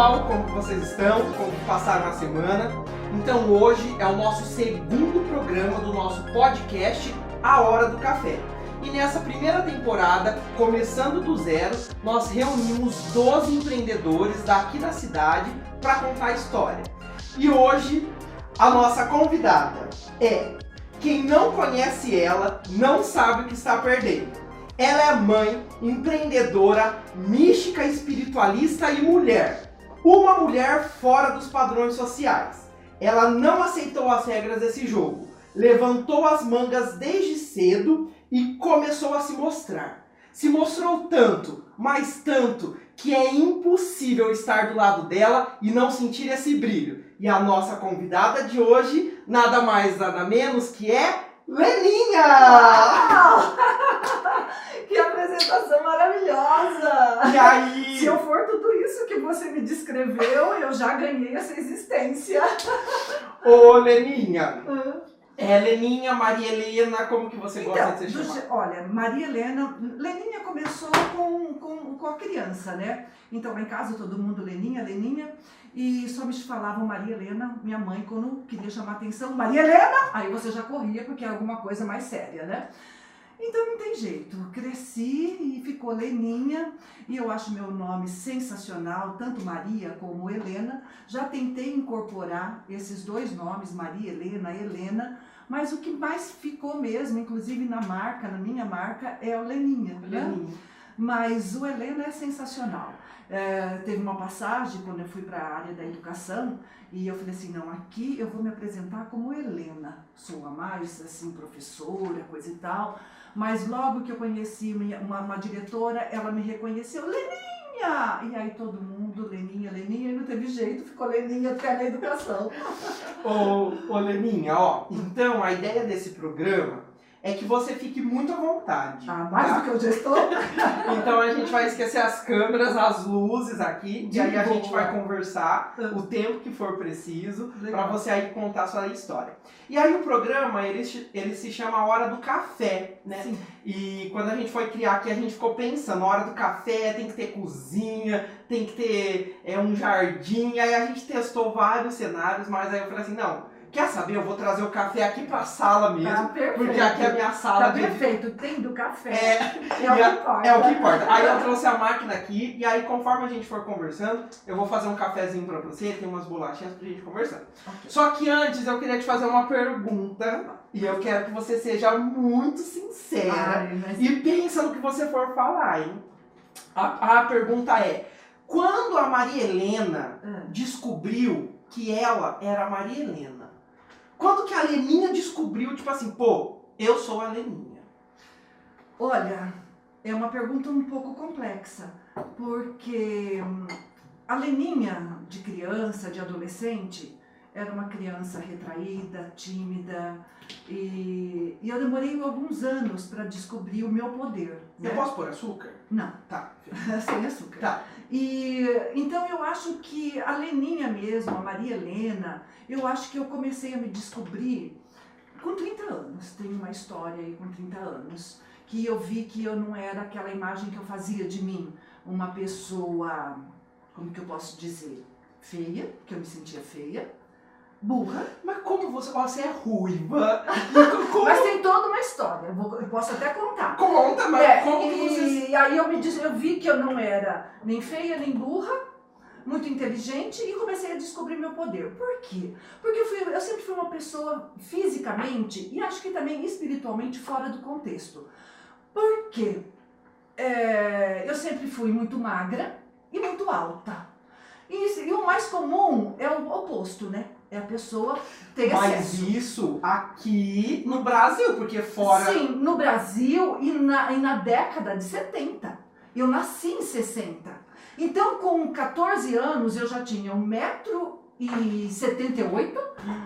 pessoal, como que vocês estão? Como que passaram a semana? Então hoje é o nosso segundo programa do nosso podcast A Hora do Café. E nessa primeira temporada, começando do zero, nós reunimos 12 empreendedores daqui da cidade para contar a história. E hoje a nossa convidada é quem não conhece ela, não sabe o que está perdendo. Ela é mãe, empreendedora, mística, espiritualista e mulher. Uma mulher fora dos padrões sociais. Ela não aceitou as regras desse jogo. Levantou as mangas desde cedo e começou a se mostrar. Se mostrou tanto, mas tanto, que é impossível estar do lado dela e não sentir esse brilho. E a nossa convidada de hoje, nada mais, nada menos que é Leninha! Uau! Que apresentação maravilhosa! E aí? Se eu for tudo isso que você me descreveu, eu já ganhei essa existência. Ô, Leninha! Leninha, Maria Helena, como que você gosta de ser chamada? Olha, Maria Helena... Leninha começou com a criança, né? Então, lá em casa, todo mundo Leninha. E só me falavam Maria Helena, minha mãe, quando queria chamar atenção, Maria Helena! Aí você já corria, porque é alguma coisa mais séria, né? Então não tem jeito, cresci e ficou Leninha, e eu acho meu nome sensacional, tanto Maria como Helena. Já tentei incorporar esses dois nomes, Maria Helena, mas o que mais ficou mesmo, inclusive na minha marca, é o Leninha, né? Mas o Helena é sensacional. Teve uma passagem quando eu fui para a área da educação e eu falei assim, não, aqui eu vou me apresentar como Helena, sou a mais assim, professora, coisa e tal, mas logo que eu conheci uma diretora, ela me reconheceu, Leninha! E aí todo mundo, Leninha, e não teve jeito, ficou Leninha até na educação. Ô Leninha, ó, então a ideia desse programa é que você fique muito à vontade. Mais do que eu já estou? Então a gente vai esquecer as câmeras, as luzes aqui, e aí a gente vai conversar o tempo que for preciso para você aí contar a sua história. E aí o programa, ele se chama A Hora do Café, né? Sim. E quando a gente foi criar aqui, a gente ficou pensando, a hora do café tem que ter cozinha, tem que ter um jardim, aí a gente testou vários cenários, mas aí eu falei assim, não, quer saber? Eu vou trazer o café aqui pra sala mesmo, porque aqui é a minha sala tá perfeito, tem do café. É o que importa. É o que importa. Aí eu trouxe a máquina aqui, e aí conforme a gente for conversando, eu vou fazer um cafezinho pra você, tem umas bolachinhas pra gente conversar. Okay. Só que antes eu queria te fazer uma pergunta, e eu quero que você seja muito sincera e pensa no que você for falar, hein? A pergunta é, quando a Maria Helena descobriu que ela era a Maria Helena? Quando que a Leninha descobriu, tipo assim, pô, eu sou a Leninha? Olha, é uma pergunta um pouco complexa, porque a Leninha de criança, de adolescente, era uma criança retraída, tímida, e eu demorei alguns anos para descobrir o meu poder. Eu posso pôr açúcar? Não. Tá. Sem açúcar. Tá. Então eu acho que a Leninha mesmo, a Maria Helena, eu acho que eu comecei a me descobrir com 30 anos. Tem uma história aí com 30 anos, que eu vi que eu não era aquela imagem que eu fazia de mim, uma pessoa, como que eu posso dizer, feia, que eu me sentia feia, burra. Mas como você é ruiva? Mas tem toda uma história, eu posso até contar. Conta, mas como que você... E aí eu vi que eu não era nem feia, nem burra, muito inteligente, e comecei a descobrir meu poder. Por quê? Porque eu sempre fui uma pessoa fisicamente, e acho que também espiritualmente, fora do contexto. Por quê? Eu sempre fui muito magra e muito alta. E o mais comum é o oposto, né? É a pessoa ter excesso. Mas isso aqui no Brasil, porque fora... Sim, no Brasil e na década de 70. Eu nasci em 60. Então, com 14 anos, eu já tinha 1,78 m,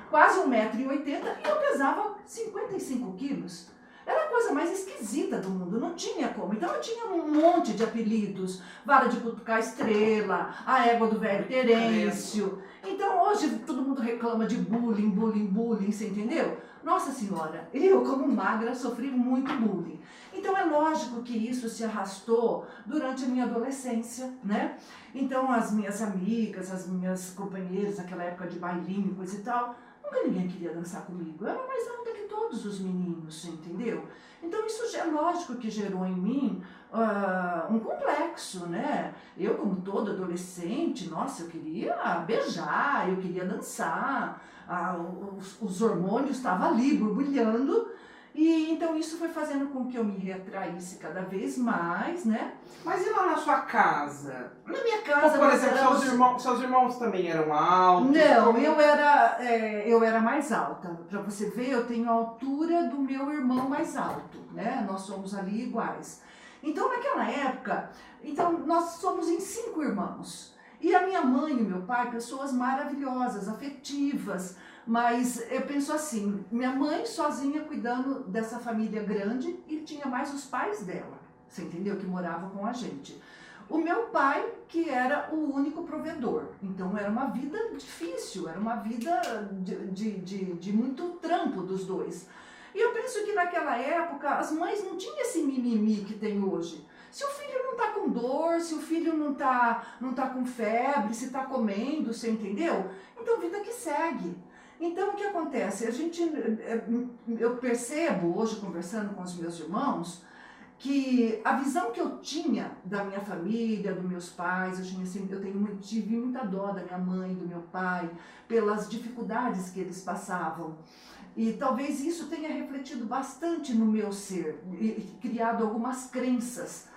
quase 1,80 m, e eu pesava 55 quilos. Era a coisa mais esquisita do mundo, não tinha como. Então eu tinha um monte de apelidos, vara de cutucar estrela, a égua do velho Terêncio. Então hoje todo mundo reclama de bullying, bullying, bullying, você entendeu? Nossa senhora, eu como magra sofri muito bullying. Então é lógico que isso se arrastou durante a minha adolescência, né? Então as minhas amigas, as minhas companheiras, naquela época de bailinho, coisa e tal, nunca ninguém queria dançar comigo. Eu era mais alta que todos os meninos, entendeu? Então isso é lógico que gerou em mim um complexo, né? Eu, como todo adolescente, nossa, eu queria beijar, eu queria dançar, os hormônios estavam ali borbulhando. E então isso foi fazendo com que eu me retraísse cada vez mais, né? Mas e lá na sua casa? Na minha casa, Por exemplo, seus irmãos também eram altos? Não, eu era mais alta. Para você ver, eu tenho a altura do meu irmão mais alto, né? Nós somos ali iguais. Então, naquela época, nós somos em 5 irmãos. E a minha mãe e o meu pai, pessoas maravilhosas, afetivas. Mas eu penso assim, minha mãe sozinha cuidando dessa família grande e tinha mais os pais dela, você entendeu? Que moravam com a gente. O meu pai, que era o único provedor. Então era uma vida difícil, era uma vida de muito trampo dos dois. E eu penso que naquela época as mães não tinham esse mimimi que tem hoje. Se o filho não está com dor, se o filho não tá com febre, se está comendo, você entendeu? Então vida que segue. Então, o que acontece? Eu percebo hoje, conversando com os meus irmãos, que a visão que eu tinha da minha família, dos meus pais, tive muita dó da minha mãe, do meu pai, pelas dificuldades que eles passavam. E talvez isso tenha refletido bastante no meu ser, e criado algumas crenças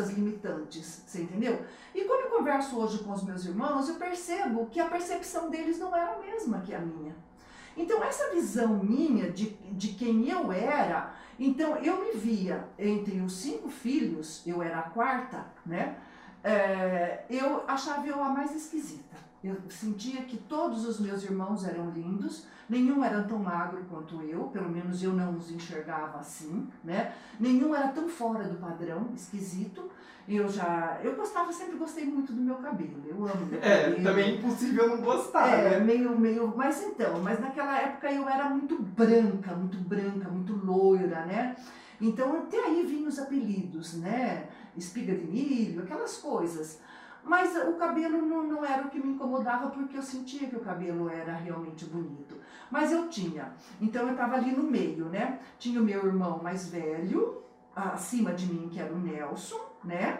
limitantes, você entendeu? E quando eu converso hoje com os meus irmãos, eu percebo que a percepção deles não era a mesma que a minha. Então essa visão minha de quem eu era, então eu me via entre os 5 filhos, eu era a 4ª, né? Eu achava eu a mais esquisita. Eu sentia que todos os meus irmãos eram lindos, nenhum era tão magro quanto eu, pelo menos eu não os enxergava assim, né? Nenhum era tão fora do padrão, esquisito. Eu sempre gostei muito do meu cabelo, eu amo meu cabelo. Também é impossível não gostar, né? Mas naquela época eu era muito branca, muito loira, né? Então até aí vinham os apelidos, né? Espiga de milho, aquelas coisas. Mas o cabelo não era o que me incomodava, porque eu sentia que o cabelo era realmente bonito. Mas eu tinha. Então eu estava ali no meio, né? Tinha o meu irmão mais velho, acima de mim, que era o Nelson, né?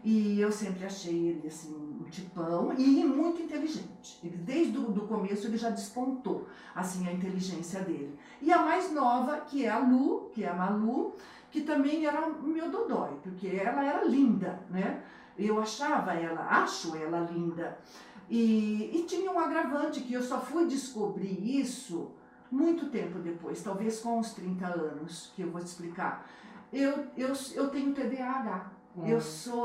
E eu sempre achei ele assim, um tipão e muito inteligente. Ele, desde o começo ele já despontou assim, a inteligência dele. E a mais nova, que é a Malu, que também era o meu dodói, porque ela era linda, né? Eu acho ela linda. E tinha um agravante que eu só fui descobrir isso muito tempo depois, talvez com uns 30 anos, que eu vou te explicar. Eu tenho TDAH,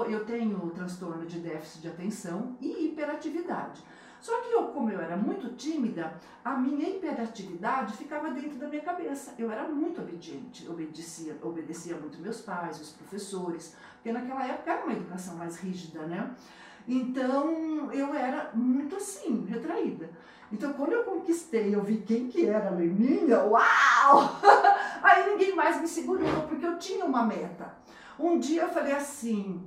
eu tenho transtorno de déficit de atenção e hiperatividade. Só que como eu era muito tímida, a minha hiperatividade ficava dentro da minha cabeça. Eu era muito obediente, obedecia muito meus pais, os professores, porque naquela época era uma educação mais rígida, né? Então eu era muito assim, retraída. Então quando eu conquistei, eu vi quem que era a Leninha, uau! Aí ninguém mais me segurou, porque eu tinha uma meta. Um dia eu falei assim,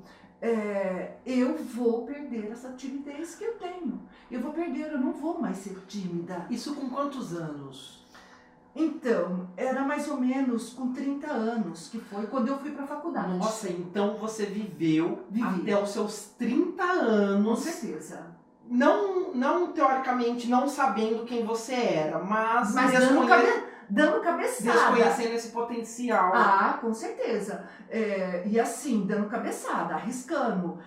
eu vou perder essa timidez que eu tenho. Eu não vou mais ser tímida. Isso com quantos anos? Então, era mais ou menos com 30 anos, que foi quando eu fui para a faculdade. Nossa, então você viveu até os seus 30 anos. Com certeza. Não teoricamente, não sabendo quem você era, mas dando cabeçada. Desconhecendo esse potencial. Com certeza. E assim, dando cabeçada, arriscando.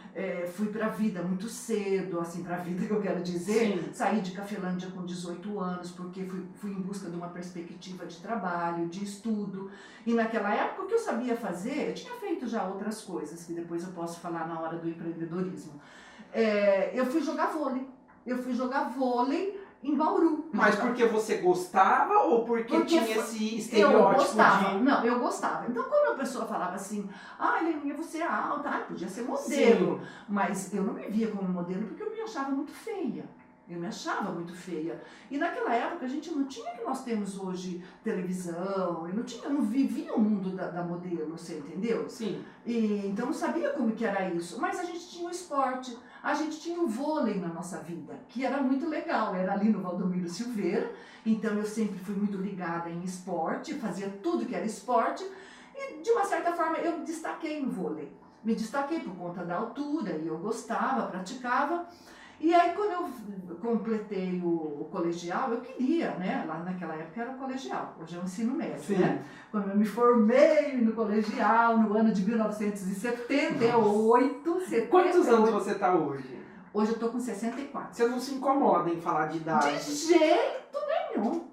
Fui pra vida muito cedo, assim, pra vida que eu quero dizer. Sim. Saí de Cafelândia com 18 anos, porque fui em busca de uma perspectiva de trabalho, de estudo. E naquela época, o que eu sabia fazer, eu tinha feito já outras coisas, que depois eu posso falar na hora do empreendedorismo. Eu fui jogar vôlei. em Bauru. Mas porque você gostava ou porque tinha esse eu estereótipo gostava. de... Não, eu gostava. Então, quando a pessoa falava assim, Leninha, você é alta, podia ser modelo. Sim. Mas eu não me via como modelo porque eu me achava muito feia. Eu me achava muito feia. E naquela época a gente não tinha o que nós temos hoje, televisão, eu não vivia o mundo da modelo, você entendeu? Sim. E, então não sabia como que era isso. Mas a gente tinha o esporte, a gente tinha o vôlei na nossa vida, que era muito legal. Era ali no Valdomiro Silveira, então eu sempre fui muito ligada em esporte, fazia tudo que era esporte. E de uma certa forma eu me destaquei no vôlei. Me destaquei por conta da altura e eu gostava, praticava. E aí, quando eu completei o colegial, eu queria, né? Lá naquela época era o colegial, hoje é o ensino médio, Sim. né? Quando eu me formei no colegial, no ano de 1978. Quantos anos você tá hoje? Hoje eu tô com 64. Você não se incomoda em falar de idade? De jeito nenhum.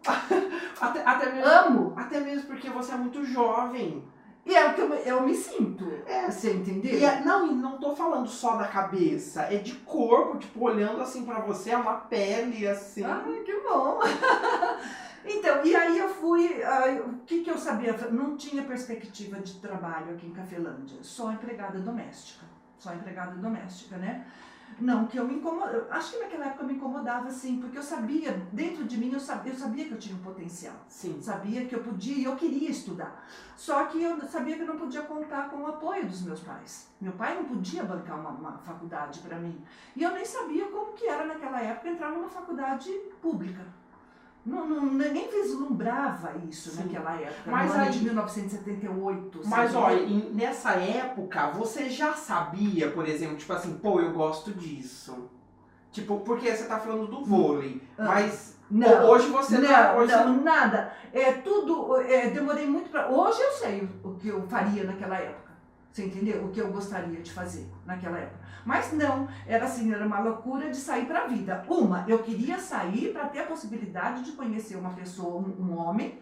Até mesmo, Amo. até mesmo porque você é muito jovem. E é o que eu me sinto. Você entendeu? E não tô falando só da cabeça, é de corpo, tipo, olhando assim pra você, é uma pele assim. Ai, que bom! Então, e aí eu fui, o que eu sabia? Não tinha perspectiva de trabalho aqui em Cafelândia, só empregada doméstica, né? Não, que eu me incomodava, acho que naquela época eu me incomodava sim, porque eu sabia, dentro de mim eu sabia que eu tinha um potencial. Sim. Sabia que eu podia e eu queria estudar. Só que eu sabia que eu não podia contar com o apoio dos meus pais. Meu pai não podia bancar uma faculdade para mim. E eu nem sabia como que era naquela época entrar numa faculdade pública. Nem vislumbrava isso. Sim. Naquela época, mas no ano aí, de 1978. Mas olha, nessa época você já sabia, por exemplo, tipo assim, pô, eu gosto disso. Tipo, porque você tá falando do vôlei, mas não, hoje você não, nada. Demorei muito pra... Hoje eu sei o que eu faria naquela época. Você entendeu? O que eu gostaria de fazer naquela época. Mas não, era assim, era uma loucura de sair pra vida. Eu queria sair para ter a possibilidade de conhecer uma pessoa, um homem,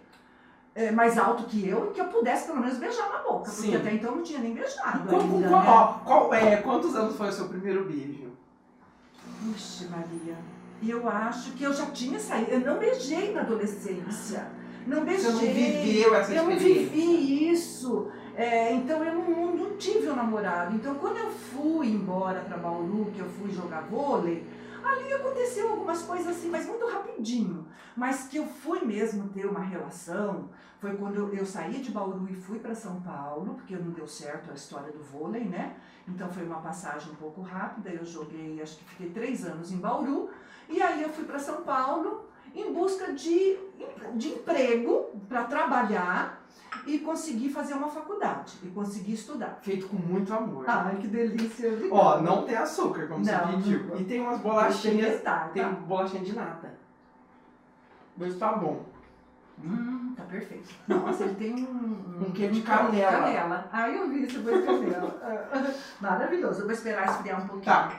mais alto que eu, e que eu pudesse pelo menos beijar na boca. Sim. Porque até então eu não tinha nem beijado ainda, né? Quantos anos foi o seu primeiro beijo? Ixi, Maria, eu acho que eu já tinha saído. Eu não beijei na adolescência. Não beijei. Você não viveu essa experiência? Eu não vivi isso. Então eu não tive um namorado. Então quando eu fui embora para Bauru, que eu fui jogar vôlei, ali aconteceu algumas coisas assim, mas muito rapidinho. Mas que eu fui mesmo ter uma relação, foi quando eu saí de Bauru e fui para São Paulo, porque não deu certo a história do vôlei, né? Então foi uma passagem um pouco rápida, eu joguei, acho que fiquei 3 anos em Bauru, e aí eu fui para São Paulo em busca de emprego para trabalhar, e consegui fazer uma faculdade, e consegui estudar. Feito com muito amor. Ai, que delícia. Ó, não tem açúcar, como você pediu. Não. E tem umas bolachinhas, tem bolachinha de nata. Mas tá bom. Tá perfeito. Nossa, ele tem um queijo de canela. Ai, eu vi esse boi de canela. Maravilhoso. Eu vou esperar esfriar um pouquinho. Tá.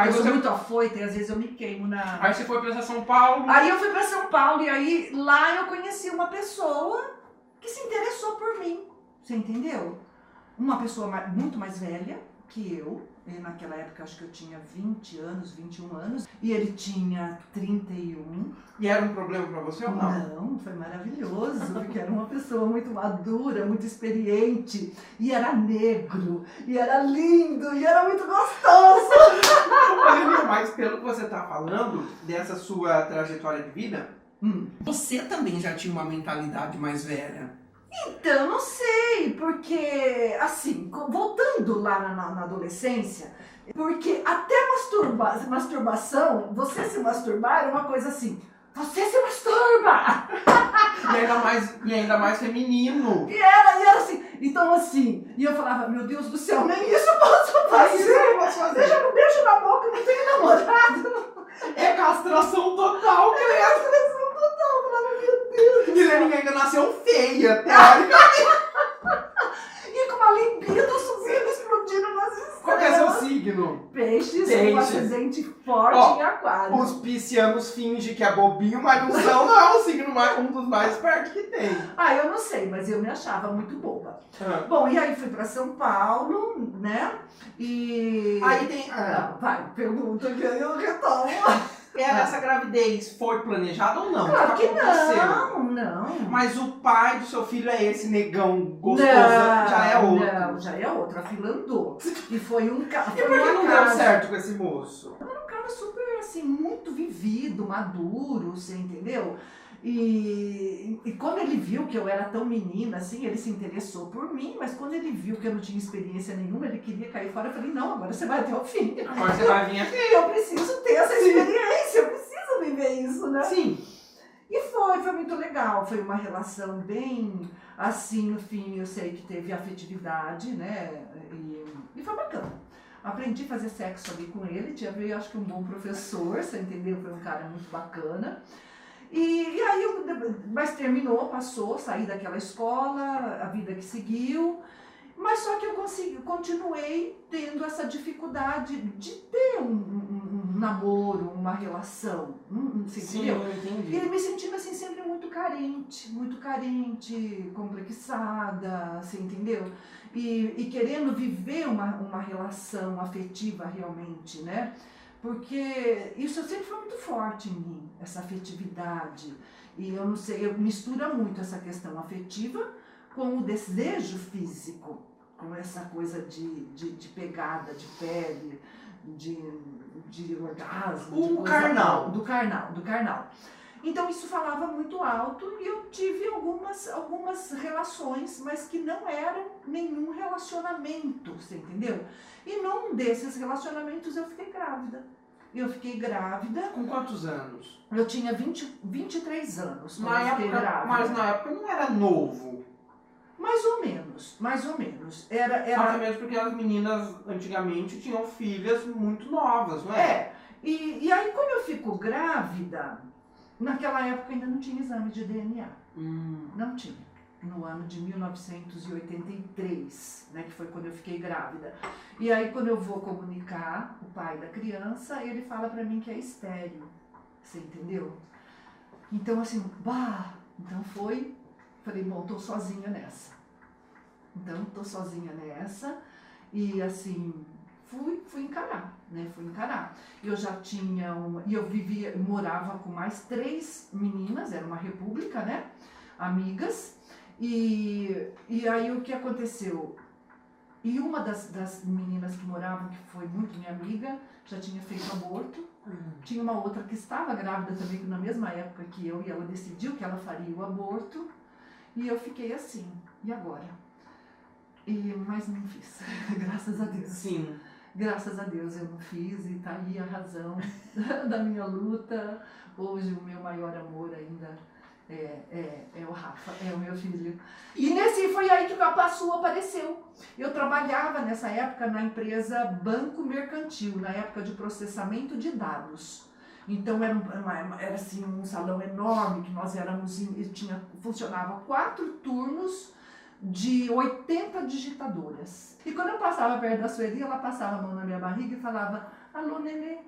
Eu sou muito afoita e às vezes eu me queimo na... Aí você foi pra São Paulo? Aí eu fui pra São Paulo e aí lá eu conheci uma pessoa que se interessou por mim, você entendeu? Uma pessoa muito mais velha que eu, e naquela época acho que eu tinha 20 anos, 21 anos, e ele tinha 31. E era um problema pra você ou não? Não, foi maravilhoso, porque era uma pessoa muito madura, muito experiente, e era negro, e era lindo, e era muito gostoso. Mas pelo que você tá falando, dessa sua trajetória de vida, você também já tinha uma mentalidade mais velha. Então, não sei, porque, assim, voltando lá na adolescência, porque até masturbação, você se masturbar era uma coisa assim, você se masturba! E ainda mais feminino. E era assim, então assim, e eu falava, meu Deus do céu, nem isso eu posso fazer. Deixa um beijo na boca, não tenho namorado. É castração total, castração total, falando, meu Deus. E Leninha ainda nasceu feia, teoricamente. E com uma libido subindo, explodindo nas estrelas. Qual que é seu signo? Peixes, um acidente forte em aquário. Os piscianos fingem que é bobinho, mas não é o signo um dos mais perto que tem. Eu não sei, mas eu me achava muito boba. Bom, e aí fui pra São Paulo, né? E... Aí tem... Vai, pergunta que aí eu retomo. Essa gravidez foi planejada ou não? Claro O que aconteceu? não. Mas o pai do seu filho é esse negão gostoso, Não, já é outro. Não, já é outro. A fila andou. E foi um cara. E por que não deu certo com esse moço? Um cara super, assim, muito vivido, maduro, você entendeu? E quando ele viu que eu era tão menina, assim, ele se interessou por mim, mas quando ele viu que eu não tinha experiência nenhuma, ele queria cair fora, eu falei, não, agora você vai até o fim. Agora você vai vir aqui. Eu preciso ter essa experiência, eu preciso viver isso, né? Sim. E foi muito legal, foi uma relação bem, assim, no fim, eu sei que teve afetividade, né, e foi bacana. Aprendi a fazer sexo ali com ele, veio, acho que um bom professor, você entendeu? Foi um cara muito bacana. E aí, mas terminou, passou, saí daquela escola, a vida que seguiu, mas só que eu continuei tendo essa dificuldade de ter um namoro, uma relação, você entendeu? Sim, entendi. E me sentindo assim sempre muito carente, complexada, você entendeu? E querendo viver uma relação afetiva realmente, né? Porque isso sempre foi muito forte em mim, essa afetividade. E eu não sei, mistura muito essa questão afetiva com o desejo físico, com essa coisa de pegada, de pele, de orgasmo. O carnal. Do carnal. Então isso falava muito alto e eu tive algumas relações, mas que não eram nenhum relacionamento, você entendeu? E num desses relacionamentos eu fiquei grávida. Com quantos anos? Eu tinha 23 anos quando Na eu fiquei época, grávida. mas na época não era novo. Mais ou menos. Era... Até mesmo porque as meninas antigamente tinham filhas muito novas, não é? E aí quando eu fico grávida, naquela época ainda não tinha exame de DNA. Não tinha. No ano de 1983, né, que foi quando eu fiquei grávida. E aí quando eu vou comunicar o pai da criança, ele fala pra mim que é estéril. Você entendeu? Então assim, então falei, bom, tô sozinha nessa. E assim, fui encarar, né? Eu já tinha morava com mais 3 meninas, era uma república, né? Amigas. E aí o que aconteceu? E uma das meninas que moravam, que foi muito minha amiga, já tinha feito aborto. Tinha uma outra que estava grávida também, na mesma época que eu, e ela decidiu que ela faria o aborto. E eu fiquei assim, e agora? Mas não fiz, graças a Deus. Sim. Graças a Deus eu não fiz, e tá aí a razão da minha luta. Hoje o meu maior amor ainda é o Rafa, é o meu filho. E foi aí que a Passu apareceu. Eu trabalhava nessa época na empresa Banco Mercantil, na época de processamento de dados. Então era assim, um salão enorme que nós éramos, funcionava 4 turnos de 80 digitadoras. E quando eu passava perto da Sueli, ela passava a mão na minha barriga e falava, alô, nenê.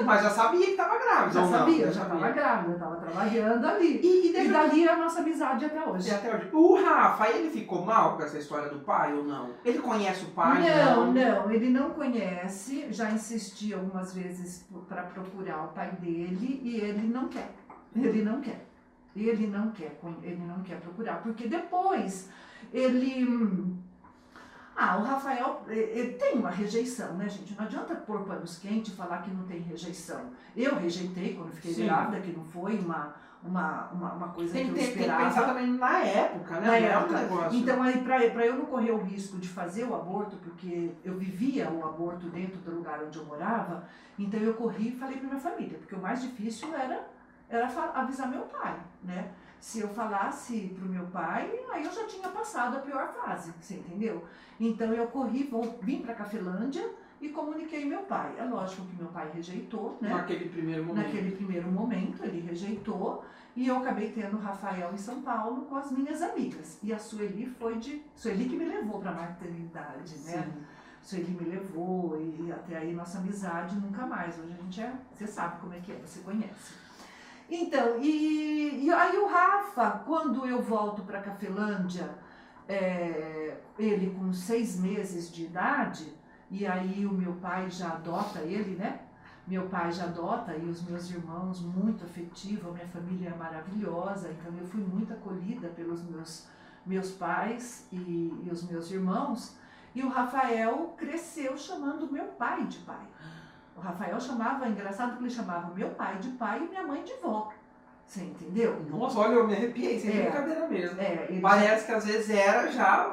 Mas já sabia que estava grávida. Já estava grávida, estava trabalhando ali. E dali a nossa amizade até hoje. E até hoje. O Rafa, ele ficou mal com essa história do pai ou não? Ele conhece o pai? Não, ele não conhece. Já insisti algumas vezes para procurar o pai dele e ele não quer. Ele não quer procurar, porque depois o Rafael, ele tem uma rejeição, né, gente? Não adianta pôr panos quentes e falar que não tem rejeição. Eu rejeitei quando fiquei grávida, que não foi uma coisa que eu esperava. Tem que pensar também na época, né? Na época. Um negócio. Então, aí, pra eu não correr o risco de fazer o aborto, porque eu vivia o aborto dentro do lugar onde eu morava, então eu corri e falei pra minha família, porque o mais difícil era avisar meu pai, né? Se eu falasse pro meu pai, aí eu já tinha passado a pior fase, você entendeu? Então eu corri, vim pra Cafelândia e comuniquei meu pai. É lógico que meu pai rejeitou, né? Naquele primeiro momento ele rejeitou, e eu acabei tendo o Rafael em São Paulo com as minhas amigas. E a Sueli Sueli que me levou pra maternidade, né? Sim. Sueli me levou, e até aí nossa amizade nunca mais. Hoje a gente você sabe como é que é, você conhece. Então, e aí o Rafa, quando eu volto para Cafelândia, ele com 6 meses de idade, e aí o meu pai já adota ele, né? Meu pai já adota e os meus irmãos muito afetivo, a minha família é maravilhosa, então eu fui muito acolhida pelos meus pais e os meus irmãos. E o Rafael cresceu chamando meu pai de pai. O Rafael chamava, engraçado que ele chamava meu pai de pai e minha mãe de vó. Você entendeu? Nossa, olha, eu me arrepiei, sem brincadeira mesmo. Ele Parece que às vezes era já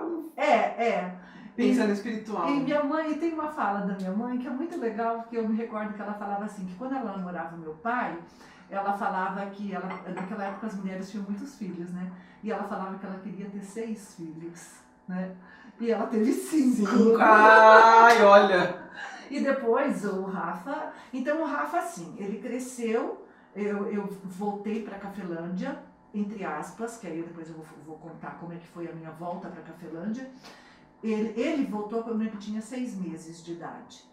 pensando espiritual. E minha mãe, tem uma fala da minha mãe que é muito legal, porque eu me recordo que ela falava assim, que quando ela namorava meu pai, ela falava que naquela época as mulheres tinham muitos filhos, né? E ela falava que ela queria ter 6 filhos, né? E ela teve 5. Ai, olha! E depois o Rafa, então o Rafa assim, ele cresceu, eu voltei para Cafelândia, entre aspas, que aí depois eu vou contar como é que foi a minha volta para Cafelândia. Ele voltou quando ele tinha 6 meses de idade.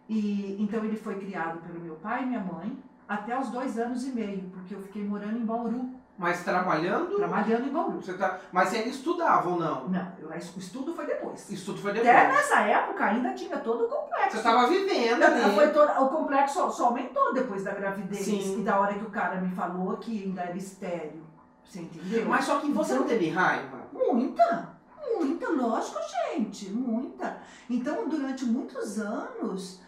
E então ele foi criado pelo meu pai e minha mãe até os 2 anos e meio, porque eu fiquei morando em Bauru. Mas trabalhando? Trabalhando em Bauru. Mas você ainda estudava ou não? Não, o estudo foi depois. Estudo foi depois. Até nessa época ainda tinha todo o complexo. Você estava vivendo ali. O complexo só aumentou depois da gravidez. Sim. E da hora que o cara me falou que ainda era estéril. Você entendeu? Mas só que você não teve raiva? Muita, lógico, gente, muita. Então, durante muitos anos,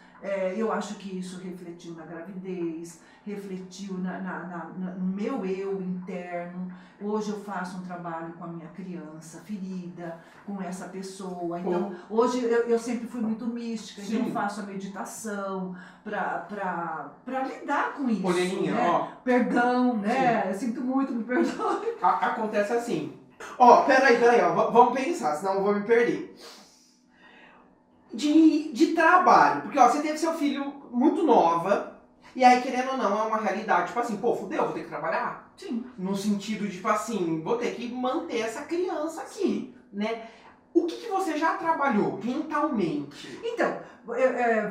eu acho que isso refletiu na gravidez, refletiu no meu eu interno. Hoje eu faço um trabalho com a minha criança ferida, com essa pessoa. Então, hoje eu sempre fui muito mística, então eu faço a meditação para lidar com isso. Oleninha, né? ó. Perdão, né? Sim. Eu sinto muito, me perdoe. Acontece assim. Ó, peraí, ó. Vamos pensar, senão eu vou me perder. De trabalho, porque ó, você teve seu filho muito nova, e aí querendo ou não, é uma realidade, tipo assim, pô, fudeu, vou ter que trabalhar? Sim. No sentido de, tipo assim, vou ter que manter essa criança aqui, né? O que você já trabalhou mentalmente? Então,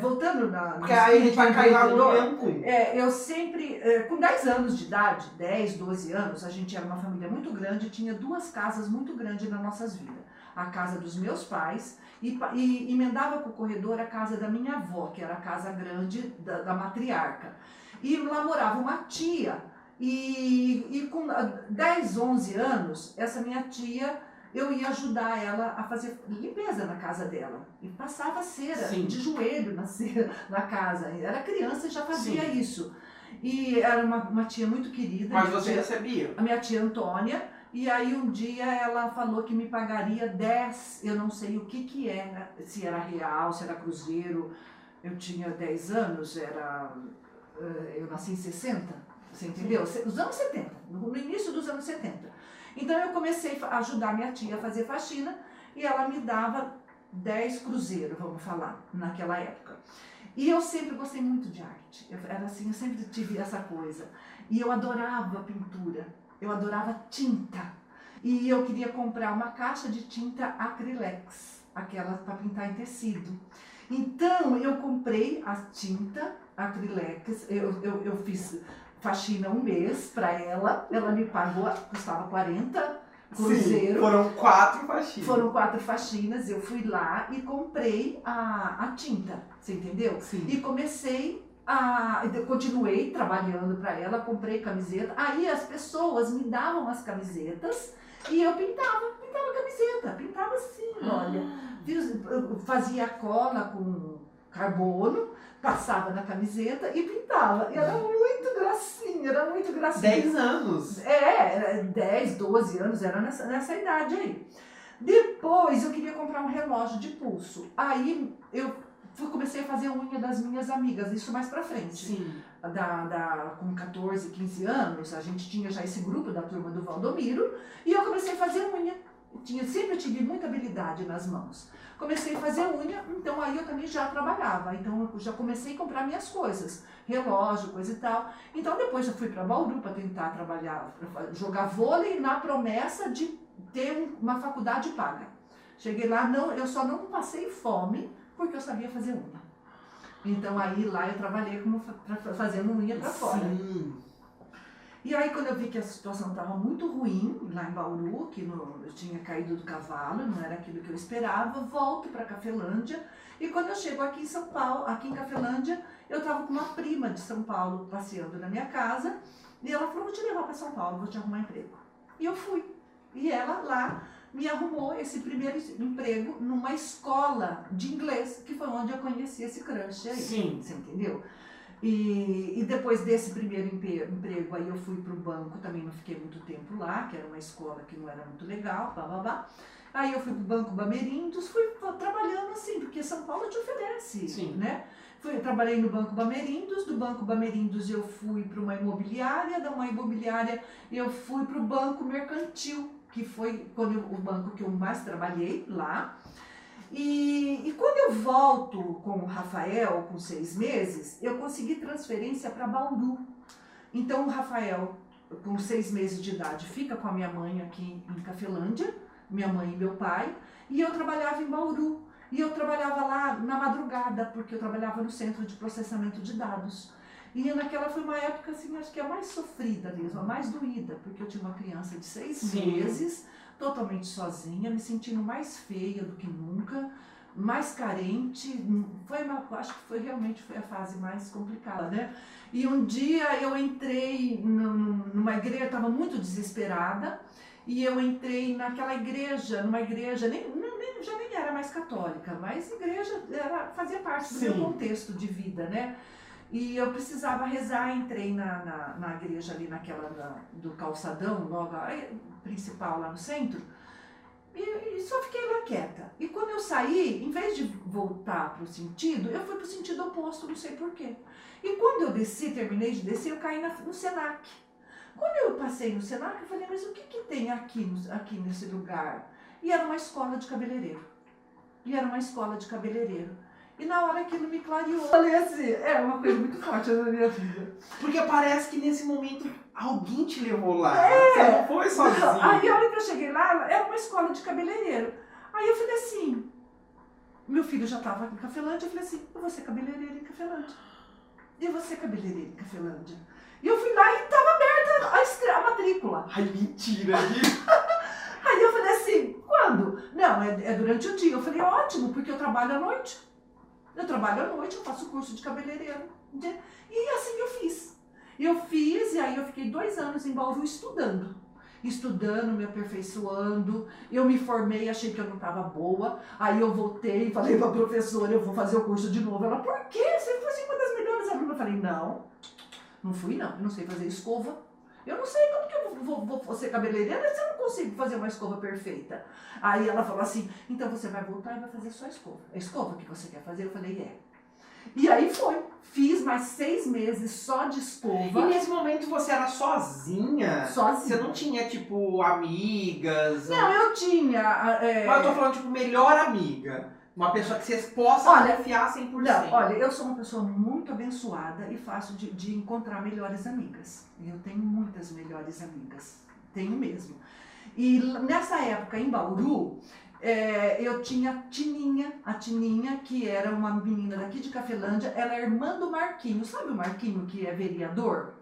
voltando porque aí a gente vai cair lá no mesmo. Eu sempre, com 10 anos de idade, 10, 12 anos, a gente era uma família muito grande, tinha 2 casas muito grandes nas nossas vidas. A casa dos meus pais e emendava com o corredor a casa da minha avó, que era a casa grande da matriarca. E lá morava uma tia, e com 10, 11 anos, essa minha tia, eu ia ajudar ela a fazer limpeza na casa dela. E passava cera, Sim. de joelho na casa. Era criança e já fazia Sim. isso. E era uma tia muito querida. Mas você recebia? A minha tia Antônia. E aí um dia ela falou que me pagaria 10, eu não sei o que era, se era real, se era cruzeiro. Eu tinha 10 anos, eu nasci em 60, você entendeu? Os anos 70, no início dos anos 70. Então eu comecei a ajudar minha tia a fazer faxina e ela me dava 10 cruzeiros, vamos falar, naquela época. E eu sempre gostei muito de arte, eu sempre tive essa coisa. E eu adorava pintura. Eu adorava tinta e eu queria comprar uma caixa de tinta Acrylex, aquela para pintar em tecido. Então eu comprei a tinta Acrylex, eu fiz faxina 1 mês para ela me pagou, custava 40 cruzeiro. Sim, foram 4 faxinas. Foram 4 faxinas, eu fui lá e comprei a tinta, você entendeu? Sim. E continuei trabalhando para ela, comprei camiseta, aí as pessoas me davam as camisetas e eu pintava camiseta, pintava assim, olha, fazia cola com carbono, passava na camiseta e pintava, e era muito gracinha, 10 anos? 10, 12 anos, era nessa idade aí. Depois eu queria comprar um relógio de pulso, aí eu comecei a fazer unha das minhas amigas, isso mais pra frente. Sim. Com 14, 15 anos, a gente tinha já esse grupo da turma do Valdomiro, e eu comecei a fazer unha. Sempre tive muita habilidade nas mãos. Comecei a fazer unha, então aí eu também já trabalhava, então eu já comecei a comprar minhas coisas, relógio, coisa e tal. Então depois eu fui para Bauru para tentar trabalhar, jogar vôlei na promessa de ter uma faculdade paga. Cheguei lá, eu só não passei fome, porque eu sabia fazer unha. Então aí lá eu trabalhei fazendo unha para fora. Sim. E aí quando eu vi que a situação estava muito ruim lá em Bauru, que eu tinha caído do cavalo, não era aquilo que eu esperava, volto para Cafelândia. E quando eu chego aqui em São Paulo, aqui em Cafelândia, eu estava com uma prima de São Paulo passeando na minha casa, e ela falou, vou te levar para São Paulo, vou te arrumar emprego. E eu fui. E ela lá me arrumou esse primeiro emprego numa escola de inglês, que foi onde eu conheci esse crush aí. Sim. Você entendeu? E depois desse primeiro emprego, aí eu fui para o banco, também não fiquei muito tempo lá, que era uma escola que não era muito legal, blá, blá, blá. Aí eu fui para o Banco Bamerindos, fui trabalhando assim, porque São Paulo te oferece, Sim. né? Trabalhei no Banco Bamerindos, do Banco Bamerindos eu fui para uma imobiliária, da uma imobiliária eu fui para o Banco Mercantil, que foi o banco que eu mais trabalhei lá. E quando eu volto com o Rafael, com 6 meses, eu consegui transferência para Bauru. Então o Rafael, com 6 meses de idade, fica com a minha mãe aqui em Cafelândia, minha mãe e meu pai, e eu trabalhava em Bauru. E eu trabalhava lá na madrugada, porque eu trabalhava no centro de processamento de dados. E naquela foi uma época, assim, acho que a mais sofrida mesmo, a mais doída, porque eu tinha uma criança de 6 meses, totalmente sozinha, me sentindo mais feia do que nunca, mais carente. Acho que realmente foi a fase mais complicada, né? E um dia eu entrei numa igreja, estava muito desesperada, e eu entrei naquela igreja, numa igreja, já nem era mais católica, mas igreja fazia parte do meu contexto de vida, né? E eu precisava rezar, entrei na igreja ali do calçadão, logo a principal lá no centro, e só fiquei lá quieta. E quando eu saí, em vez de voltar para o sentido, eu fui para o sentido oposto, não sei porquê. E quando eu terminei de descer, eu caí no Senac. Quando eu passei no Senac, eu falei, mas o que tem aqui nesse lugar? E era uma escola de cabeleireiro. E na hora aquilo me clareou. Falei assim, é uma coisa muito forte na minha vida. Porque parece que nesse momento alguém te levou lá. Você não foi sozinho. Aí a hora que eu cheguei lá, era uma escola de cabeleireiro. Aí eu falei assim, meu filho já estava em Cafelândia, eu falei assim, eu vou ser cabeleireira em Cafelândia. E eu fui lá e estava aberta a matrícula. Ai, mentira. Aí eu falei assim, quando? Não, é durante o dia. Eu falei, ótimo, porque eu trabalho à noite. Eu faço curso de cabeleireiro. E assim eu fiz. E aí eu fiquei 2 anos em Bauru estudando, me aperfeiçoando. Eu me formei, achei que eu não estava boa. Aí eu voltei e falei para a professora, eu vou fazer o curso de novo. Ela, por quê? Você foi uma das melhores alunas. Eu falei, não fui não. Eu não sei fazer escova. Eu não sei como que eu vou ser cabeleireira se eu não consigo fazer uma escova perfeita. Aí ela falou assim, então você vai voltar e vai fazer só a escova. A escova que você quer fazer? Eu falei, é. E aí foi. Fiz mais 6 meses só de escova. E nesse momento você era sozinha? Sozinha. Você não tinha, tipo, amigas? Não, eu tinha. Mas eu tô falando, tipo, melhor amiga. Uma pessoa que você possa confiar 100%. Não, olha, eu sou uma pessoa muito abençoada e fácil de encontrar melhores amigas. Eu tenho muitas melhores amigas. Tenho mesmo. E nessa época, em Bauru, eu tinha a Tininha, que era uma menina daqui de Cafelândia. Ela é irmã do Marquinho. Sabe o Marquinho que é vereador?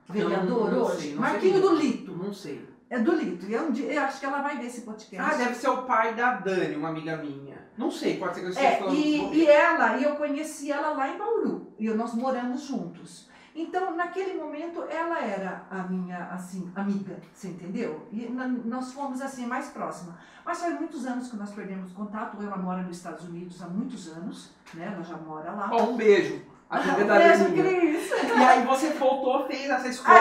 Vereador não hoje? Sei, não Marquinho sei. Do Lito. Não sei. É do Lito. E eu acho que ela vai ver esse podcast. Deve ser o pai da Dani, uma amiga minha. Não sei, pode ser que eu esteja falando. E eu conheci ela lá em Bauru. E nós moramos juntos. Então, naquele momento, ela era a minha, assim, amiga, você entendeu? E nós fomos, assim, mais próximas. Mas faz muitos anos que nós perdemos contato. Ela mora nos Estados Unidos há muitos anos, né? Ela já mora lá. Um beijo. Beijo, Cris. E aí você voltou, fez essa escova.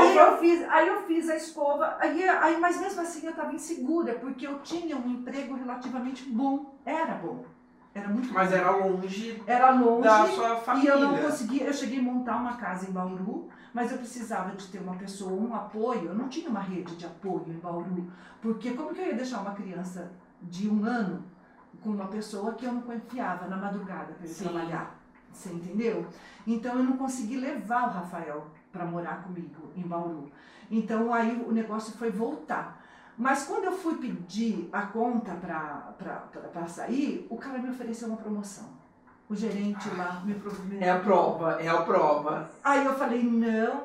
Aí eu fiz a escova. Mas mesmo assim eu estava insegura, porque eu tinha um emprego relativamente bom. Era bom. Era muito Mas bom. era longe. Da sua família. E eu não conseguia. Eu cheguei a montar uma casa em Bauru, mas eu precisava de ter uma pessoa, um apoio. Eu não tinha uma rede de apoio em Bauru. Porque como que eu ia deixar uma criança de 1 ano com uma pessoa que eu não confiava na madrugada para ele trabalhar? Você entendeu? Então eu não consegui levar o Rafael para morar comigo em Bauru. Então aí o negócio foi voltar. Mas quando eu fui pedir a conta para sair, o cara me ofereceu uma promoção. O gerente lá me prometeu. É a prova. Aí eu falei, não.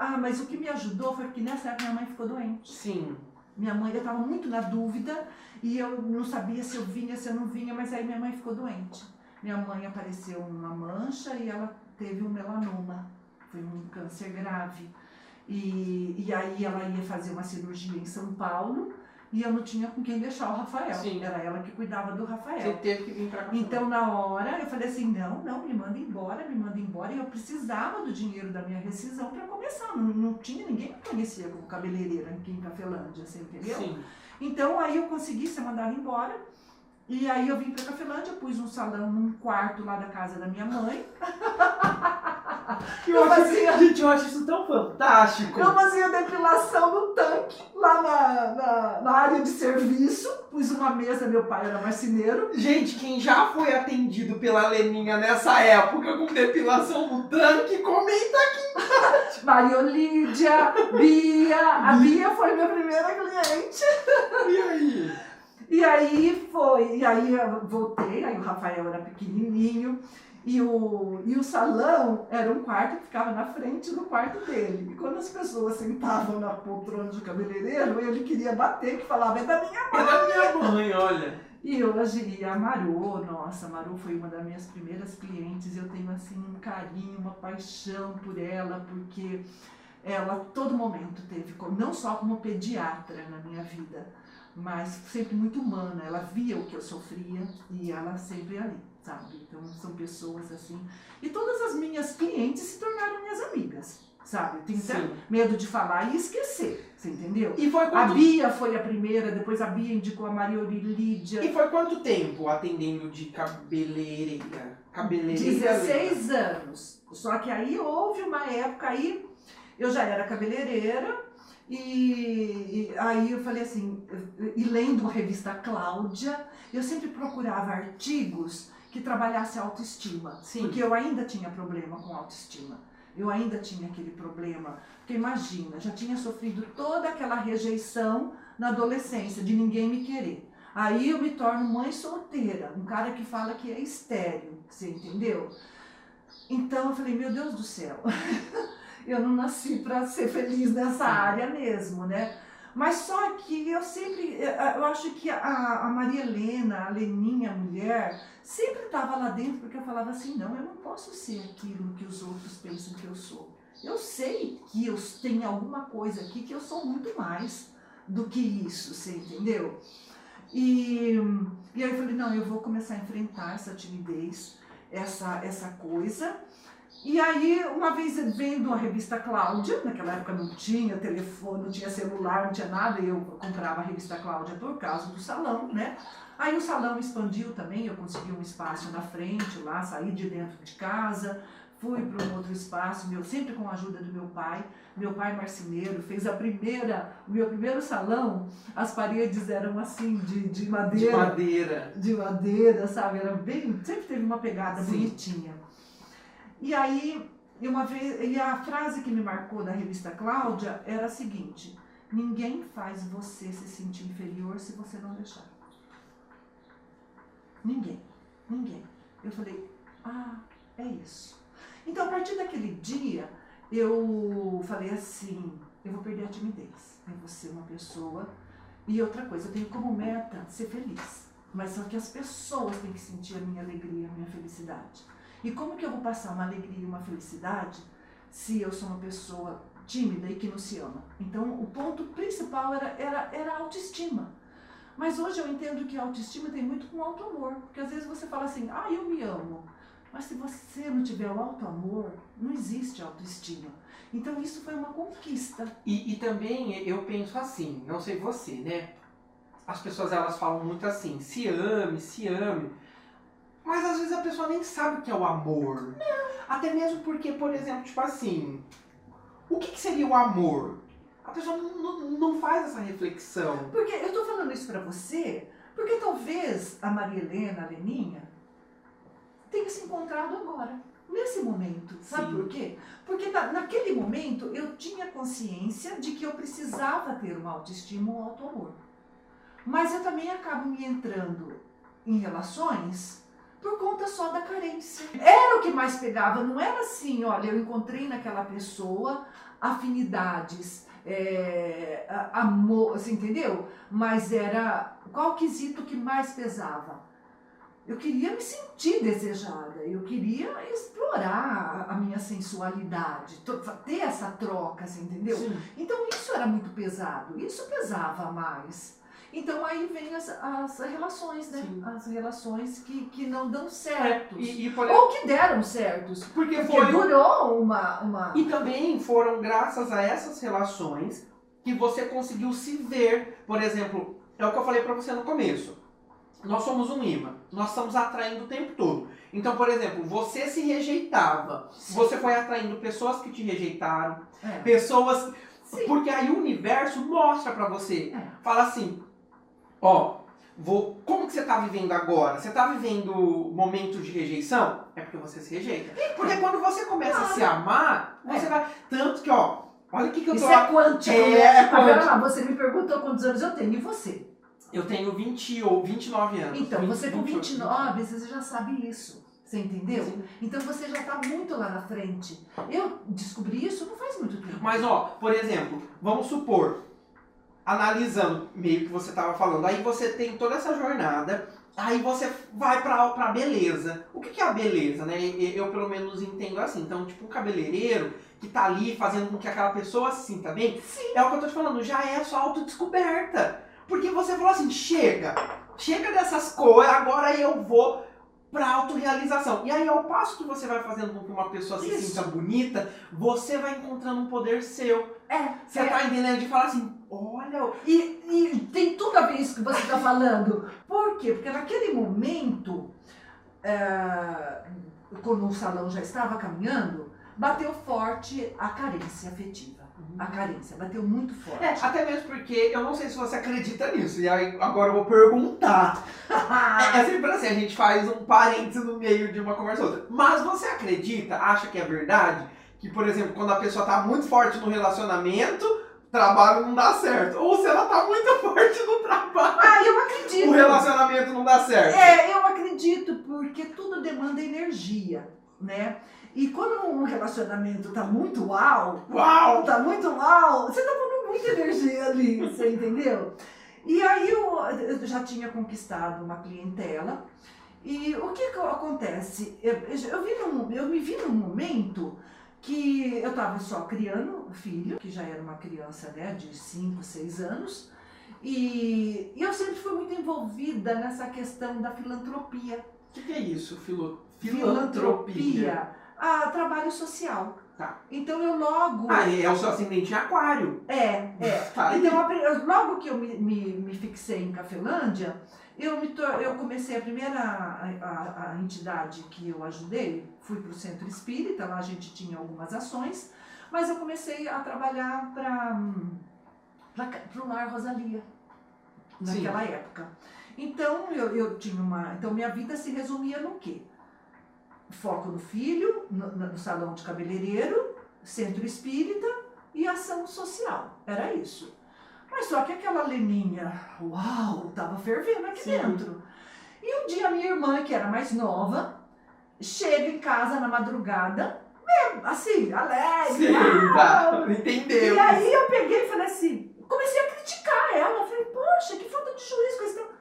Ah, mas o que me ajudou foi que nessa época minha mãe ficou doente. Sim. Minha mãe, eu estava muito na dúvida e eu não sabia se eu vinha, se eu não vinha, mas aí minha mãe ficou doente. Minha mãe apareceu uma mancha e ela teve um melanoma, foi um câncer grave. E aí ela ia fazer uma cirurgia em São Paulo e eu não tinha com quem deixar o Rafael. Sim. Era ela que cuidava do Rafael. Você teve que vir pra cá. Então, na hora, eu falei assim, não, me manda embora. E eu precisava do dinheiro da minha rescisão para começar. Não tinha ninguém que conhecia como cabeleireira aqui em Cafelândia, você entendeu? Sim. Então, aí eu consegui ser mandada embora. E aí eu vim para Cafelândia, pus um salão num quarto lá da casa da minha mãe. Gente, eu acho isso tão fantástico. Eu fazia depilação no tanque, lá na área de serviço. Pus uma mesa, meu pai era marceneiro. Gente, quem já foi atendido pela Leninha nessa época com depilação no tanque, comenta aqui. Maria Olídia, Bia. A Bia foi minha primeira cliente. E aí? E aí eu voltei, aí o Rafael era pequenininho. E o salão era um quarto que ficava na frente do quarto dele. E quando as pessoas sentavam na poltrona do cabeleireiro, ele queria bater, que falava, é da minha mãe. É da minha mãe, olha. E hoje, a Maru, nossa, a Maru foi uma das minhas primeiras clientes. Eu tenho, assim, um carinho, uma paixão por ela, porque ela, a todo momento, teve, não só como pediatra na minha vida, mas sempre muito humana. Ela via o que eu sofria e ela sempre ali. Sabe? Então são pessoas assim. E todas as minhas clientes se tornaram minhas amigas, sabe? Tenho até medo de falar e esquecer, você entendeu? E foi A Bia foi a primeira, depois a Bia indicou a Maria Olídia. E foi quanto tempo atendendo de cabeleireira? 16 anos. Só que aí houve uma época aí, eu já era cabeleireira. E aí eu falei assim, e lendo a revista Cláudia, eu sempre procurava artigos que trabalhasse a autoestima. Sim. Porque eu ainda tinha problema com autoestima. Eu ainda tinha aquele problema. Porque imagina, já tinha sofrido toda aquela rejeição na adolescência, de ninguém me querer. Aí eu me torno mãe solteira, um cara que fala que é estéril, você entendeu? Então eu falei, meu Deus do céu, eu não nasci para ser feliz nessa área mesmo, né? Mas só que eu acho que a Maria Helena, a Leninha, a mulher, sempre estava lá dentro, porque eu falava assim, não, eu não posso ser aquilo que os outros pensam que eu sou. Eu sei que eu tenho alguma coisa aqui que eu sou muito mais do que isso, você entendeu? E aí eu falei, não, eu vou começar a enfrentar essa timidez, essa coisa. E aí, uma vez vendo a revista Cláudia, naquela época não tinha telefone, não tinha celular, não tinha nada, eu comprava a revista Cláudia por causa do salão, né? Aí o salão expandiu também, eu consegui um espaço na frente lá, saí de dentro de casa, fui para um outro espaço, sempre com a ajuda do meu pai. Meu pai marceneiro fez o meu primeiro salão, as paredes eram assim, de madeira. De madeira. De madeira, sabe? Era sempre teve uma pegada Sim. bonitinha. E aí, a frase que me marcou da revista Cláudia era a seguinte, ninguém faz você se sentir inferior se você não deixar. Ninguém. Eu falei, é isso. Então, a partir daquele dia, eu falei assim, eu vou perder a timidez. Eu vou ser uma pessoa. E outra coisa, eu tenho como meta ser feliz. Mas só que as pessoas têm que sentir a minha alegria, a minha felicidade. E como que eu vou passar uma alegria e uma felicidade se eu sou uma pessoa tímida e que não se ama? Então, o ponto principal era a autoestima. Mas hoje eu entendo que a autoestima tem muito com auto-amor. Porque às vezes você fala assim, eu me amo. Mas se você não tiver o auto-amor, não existe autoestima. Então, isso foi uma conquista. E também eu penso assim, não sei você, né? As pessoas elas falam muito assim, se ame. Mas às vezes a pessoa nem sabe o que é o amor. Não. Até mesmo porque, por exemplo, tipo assim, o que seria o amor? A pessoa não faz essa reflexão. Porque eu tô falando isso pra você, porque talvez a Maria Helena, a Leninha, tenha se encontrado agora, nesse momento. Sabe por quê? Porque naquele momento eu tinha consciência de que eu precisava ter uma autoestima, um auto-amor. Mas eu também acabo me entrando em relações por conta só da carência. Era o que mais pegava, não era assim, olha, eu encontrei naquela pessoa afinidades, amor, você entendeu? Mas era, qual o quesito que mais pesava? Eu queria me sentir desejada, eu queria explorar a minha sensualidade, ter essa troca, você entendeu? Sim. Então isso era muito pesado, isso pesava mais. Então aí vem as relações, né? Sim. As relações que não dão certos. Por Ou que deram certos. Porque durou uma... E também foram graças a essas relações que você conseguiu se ver. Por exemplo, é o que eu falei pra você no começo. Nós somos um imã. Nós estamos atraindo o tempo todo. Então, por exemplo, você se rejeitava. Sim. Você foi atraindo pessoas que te rejeitaram. É. Pessoas... Sim. Porque aí o universo mostra pra você. É. Fala assim, ó, como que você tá vivendo agora? Você tá vivendo momentos de rejeição? É porque você se rejeita. Porque quando você começa a se amar, você vai... Tanto que, ó, olha o que eu tô... Isso é quântico, É né? quântico. Você me perguntou quantos anos eu tenho, e você? Eu tenho 20 ou 29 anos. Então, 20, você com 28. 29, você já sabe isso. Você entendeu? Sim. Então você já está muito lá na frente. Eu descobri isso não faz muito tempo. Mas, ó, por exemplo, vamos supor, analisando meio que você estava falando, aí você tem toda essa jornada, aí você vai pra beleza. O que é a beleza, né? Eu pelo menos entendo assim. Então, tipo, um cabeleireiro que tá ali fazendo com que aquela pessoa se sinta bem, Sim. é o que eu tô te falando, já é a sua autodescoberta. Porque você falou assim, chega dessas coisas, agora eu vou pra autorrealização. E aí, ao passo que você vai fazendo com que uma pessoa se Isso. sinta bonita, você vai encontrando um poder seu. Você É. tá entendendo? De falar assim, olha... E tem tudo a ver isso que você está falando. Por quê? Porque naquele momento, quando o salão já estava caminhando, bateu forte a carência afetiva. A carência bateu muito forte. Até mesmo porque eu não sei se você acredita nisso. E aí, agora eu vou perguntar. É sempre assim, a gente faz um parênteses no meio de uma conversa ou outra. Mas você acredita, acha que é verdade, que, por exemplo, quando a pessoa tá muito forte no relacionamento, o trabalho não dá certo? Ou se ela tá muito forte no trabalho, eu acredito. o relacionamento não dá certo? Eu acredito, porque tudo demanda energia, né? E quando um relacionamento tá muito tá muito uau, você tá pondo muita energia ali, você entendeu? E aí eu já tinha conquistado uma clientela, e o que acontece? Eu me vi num momento que eu tava só criando o filho, que já era uma criança, né, de 5, 6 anos, e eu sempre fui muito envolvida nessa questão da filantropia. O que é isso, Filantropia. Trabalho social. Tá. Então eu logo... é o seu ascendente em aquário. Tá. Então logo que eu me fixei em Cafelândia, eu comecei a primeira a entidade que eu ajudei, fui para o Centro Espírita, lá a gente tinha algumas ações, mas eu comecei a trabalhar para o Lar Rosalia, naquela época. Então eu tinha então minha vida se resumia no quê? Foco no filho, no salão de cabeleireiro, centro espírita e ação social. Era isso. Mas só que aquela Leninha, tava fervendo aqui dentro. E um dia a minha irmã, que era mais nova, chega em casa na madrugada, assim, alegre. Sim, tá. Entendeu. E aí eu peguei e falei assim, comecei a criticar ela. Falei, poxa, que falta de juízo com esse tempo.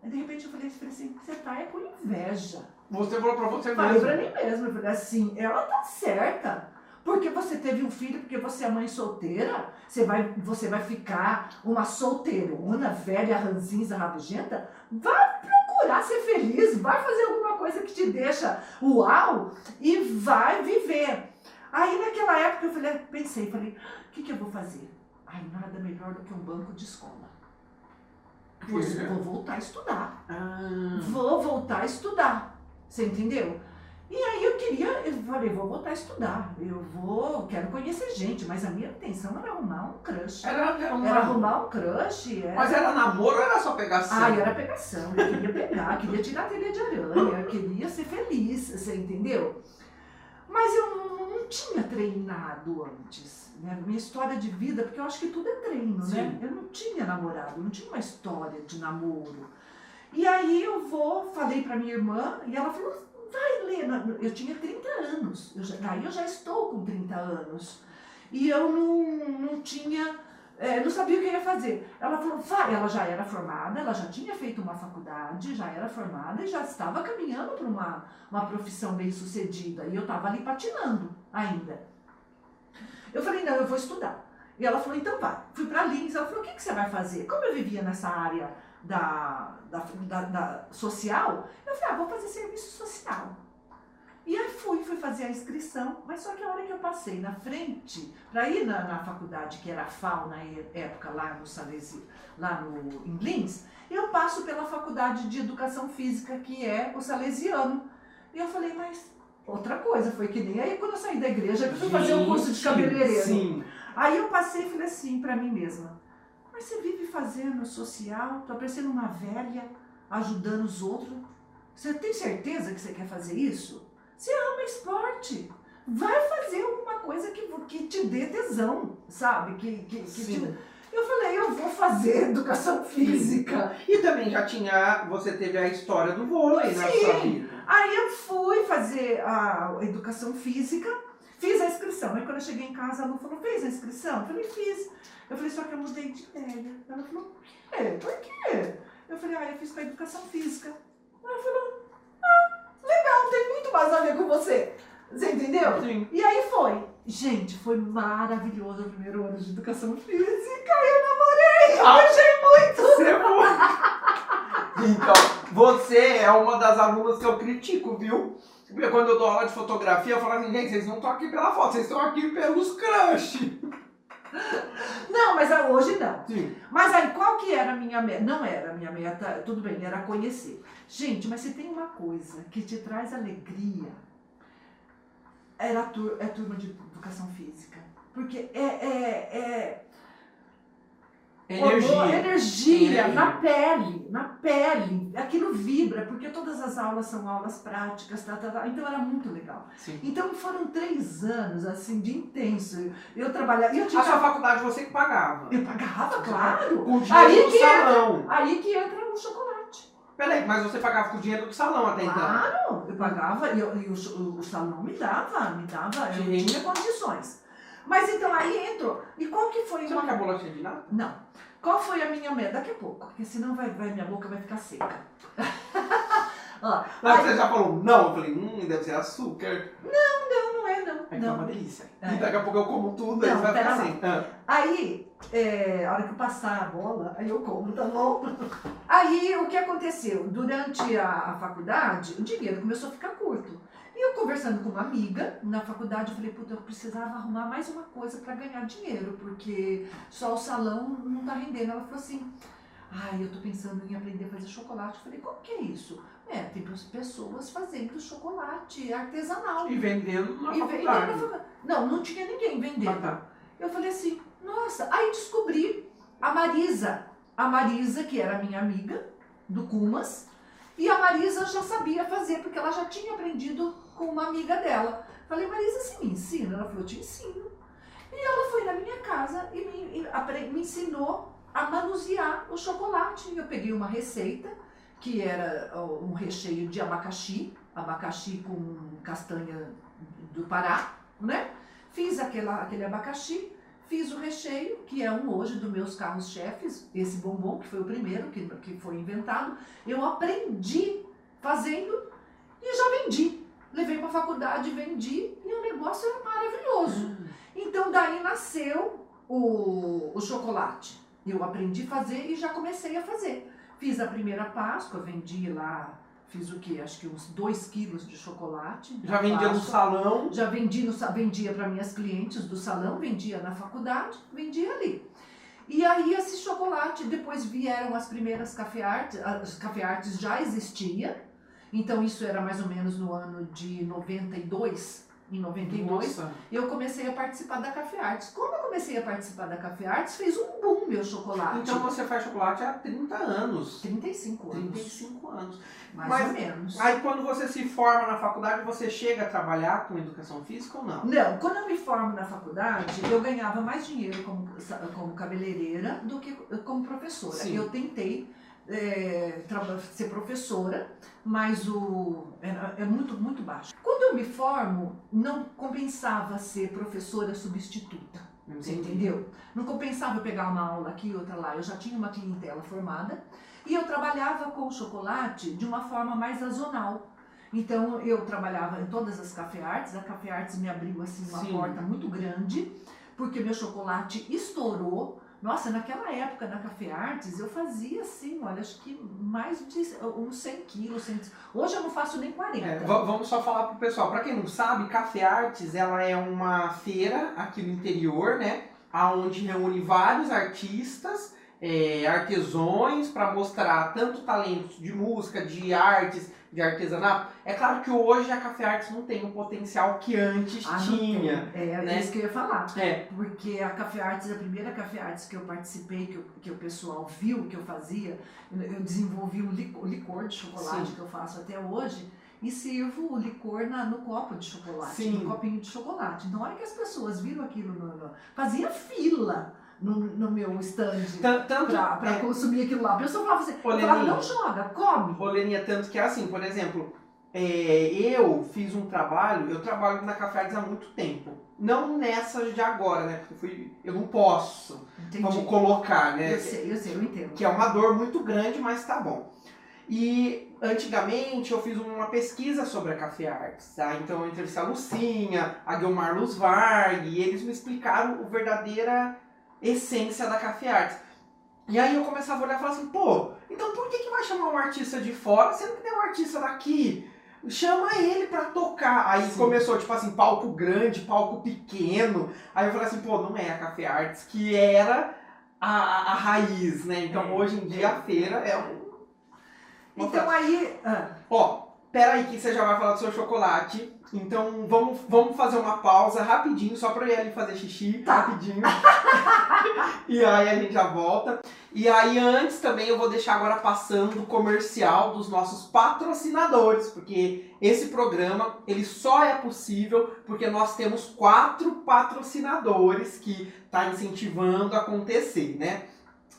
Aí de repente eu falei assim, você tá com inveja. Você falou pra você Falei mesmo. pra mim mesma, eu falei assim, ela tá certa. Porque você teve um filho, porque você é mãe solteira, você vai ficar uma solteirona, velha, ranzinza, rabugenta, vai procurar ser feliz, vai fazer alguma coisa que te deixa uau e vai viver. Aí naquela época eu pensei, o que eu vou fazer? Nada melhor do que um banco de escola. Vou voltar a estudar. Vou voltar a estudar. Você entendeu? E aí eu falei, vou voltar a estudar. Quero conhecer gente, mas a minha intenção era arrumar um crush. Era arrumar um crush. Mas era namoro ou era só pegação? Era pegação. Eu queria pegar, queria tirar a telha de aranha, eu queria ser feliz, você entendeu? Mas eu não tinha treinado antes, né? Minha história de vida, porque eu acho que tudo é treino, né? Eu não tinha namorado, não tinha uma história de namoro. E aí falei pra minha irmã, e ela falou, vai, Lena. Eu tinha 30 anos, aí eu já estou com 30 anos. E eu não tinha, não sabia o que eu ia fazer. Ela falou, vai, ela já era formada, ela já tinha feito uma faculdade, já era formada e já estava caminhando para uma profissão bem sucedida. E eu estava ali patinando ainda. Eu falei, não, eu vou estudar. E ela falou, então vai. Fui para Lins, ela falou, o que você vai fazer? Como eu vivia nessa área da social, eu falei, vou fazer serviço social. E aí fui fazer a inscrição, mas só que a hora que eu passei na frente, para ir na faculdade, que era a FAO na época, lá no Salesi, em Lins, eu passo pela faculdade de Educação Física, que é o Salesiano. E eu falei, mas outra coisa, foi que nem aí quando eu saí da igreja, eu fui fazer um curso de cabeleireiro. Sim. Aí eu passei e falei assim para mim mesma, mas você vive fazendo social, tá parecendo uma velha, ajudando os outros. Você tem certeza que você quer fazer isso? Você ama esporte. Vai fazer alguma coisa que te dê tesão, sabe? Eu falei, eu vou fazer educação física. E também você teve a história do vôlei na sua vida. Aí eu fui fazer a educação física, fiz a inscrição. Aí quando eu cheguei em casa, a Lu falou, fez a inscrição? Eu falei, fiz. Eu falei, só que eu mudei de ideia. Ela falou, por quê? Por quê? Eu falei, eu fiz com a educação física. Ela falou, legal, tem muito mais a ver com você. Você entendeu? Sim. E aí foi. Gente, foi maravilhoso o primeiro ano de educação física. Eu namorei, eu achei muito. Você é muito. Então, você é uma das alunas que eu critico, viu? Porque quando eu dou aula de fotografia, eu falo assim, gente, vocês não estão aqui pela foto, vocês estão aqui pelos crush. Não, mas hoje não. Sim. Mas aí, qual que era a minha meta? Não era a minha meta, tudo bem, era conhecer. Gente, mas se tem uma coisa que te traz alegria, é a turma de educação física. Porque energia na pele, aquilo vibra, porque todas as aulas são aulas práticas, então era muito legal. Sim. Então foram 3 anos, assim, de intenso. Eu trabalhava... A sua faculdade você que pagava? Eu pagava, claro. Com o dinheiro do salão. Aí que entra o chocolate. Peraí, mas você pagava com o dinheiro do salão até então? Claro, eu pagava e o salão me dava, eu tinha condições. Mas então aí entrou. E qual que foi... Você não quer bolachinha de nada? Não. Qual foi a minha meta? Daqui a pouco, porque senão minha boca vai ficar seca. Você já falou não? Eu falei, deve ser açúcar. Não é não. É que é uma delícia. E daqui a pouco eu como tudo, aí vai ficar assim. Aí, a hora que eu passar a bola, aí eu como, tá bom? Aí, o que aconteceu? Durante a faculdade, o dinheiro começou a ficar curto. E eu conversando com uma amiga na faculdade, eu falei, puta, eu precisava arrumar mais uma coisa para ganhar dinheiro, porque só o salão não tá rendendo. Ela falou assim, eu tô pensando em aprender a fazer chocolate. Eu falei, como que é isso? Tem pessoas fazendo chocolate artesanal. E vendendo na faculdade. Não tinha ninguém vendendo. Eu falei assim, nossa, aí descobri a Marisa, que era minha amiga do Cumas, e a Marisa já sabia fazer, porque ela já tinha aprendido com uma amiga dela. Falei, Marisa, você me ensina? Ela falou, eu te ensino. E ela foi na minha casa e me ensinou a manusear o chocolate. Eu peguei uma receita, que era um recheio de abacaxi com castanha do Pará, né? Fiz aquele abacaxi, fiz o recheio, que é hoje dos meus carros-chefes, esse bombom, que foi o primeiro que foi inventado. Eu aprendi fazendo e já vendi. Levei para a faculdade, vendi e o negócio era maravilhoso. Então daí nasceu o chocolate. Eu aprendi a fazer e já comecei a fazer. Fiz a primeira Páscoa, vendi lá, fiz o quê? Acho que uns 2 quilos de chocolate. Já vendia no salão? Já vendia para minhas clientes do salão, vendia na faculdade, vendia ali. E aí esse chocolate, depois vieram as primeiras café artes, as café artes já existia, então isso era mais ou menos no ano de 92. Em 92, nossa, eu comecei a participar da Café Artes. Quando eu comecei a participar da Café Artes, fez um boom meu chocolate. Então você faz chocolate há 30 anos. 35 anos. 35 anos. Mais ou menos. Aí quando você se forma na faculdade, você chega a trabalhar com educação física ou não? Não, quando eu me formo na faculdade, eu ganhava mais dinheiro como cabeleireira do que como professora. Sim. Eu tentei ser professora, mas é muito, muito baixo. Quando eu me formo, não compensava ser professora substituta. Você entendeu? Não compensava eu pegar uma aula aqui e outra lá. Eu já tinha uma clientela formada e eu trabalhava com o chocolate de uma forma mais sazonal. Então eu trabalhava em todas as Café Artes. A Café Artes me abriu assim uma porta muito grande, porque meu chocolate estourou. Nossa, naquela época na Café Artes eu fazia assim, olha, acho que mais de uns 100 quilos. Hoje eu não faço nem 40. Vamos só falar pro pessoal, para quem não sabe, Café Artes, ela é uma feira aqui no interior, né? Onde reúne vários artistas, artesãos, para mostrar tanto talentos de música, de artes, de artesanato. É claro que hoje a Café Artes não tem o potencial que antes tinha. É isso que eu ia falar. É. Porque a Café Artes, a primeira Café Artes que eu participei, que o pessoal viu que eu fazia, eu desenvolvi um licor de chocolate que eu faço até hoje e sirvo o licor no copo de chocolate, no copinho de chocolate. Então, na hora que as pessoas viram aquilo, fazia fila no meu stand pra consumir aquilo lá. A pessoa falava assim, não joga, come. Leninha, tanto que é assim, por exemplo, eu fiz um trabalho, eu trabalho na Café Artes há muito tempo. Não nessa de agora, né? Porque eu não posso, vamos colocar, né? Eu sei, eu entendo. Que é uma dor muito grande, mas tá bom. E antigamente eu fiz uma pesquisa sobre a Café Artes, tá? Então eu entrevistei a Lucinha, a Guilmar Luz Varg, e eles me explicaram a verdadeira essência da Café Artes. E aí eu começava a olhar e falar assim, pô, então por que vai chamar um artista de fora, sendo que tem um artista daqui? Chama ele pra tocar. Aí começou, tipo assim, palco grande, palco pequeno. Aí eu falei assim, pô, não é a Café Artes, que era a raiz, né? Então hoje em dia a feira é um... Então aí... Ó, peraí que você já vai falar do seu chocolate. Então vamos fazer uma pausa rapidinho, só pra eu ir ali fazer xixi, rapidinho. E aí a gente já volta. E aí antes também eu vou deixar agora passando o comercial dos nossos patrocinadores, porque esse programa ele só é possível porque nós temos 4 patrocinadores que tá incentivando a acontecer, né?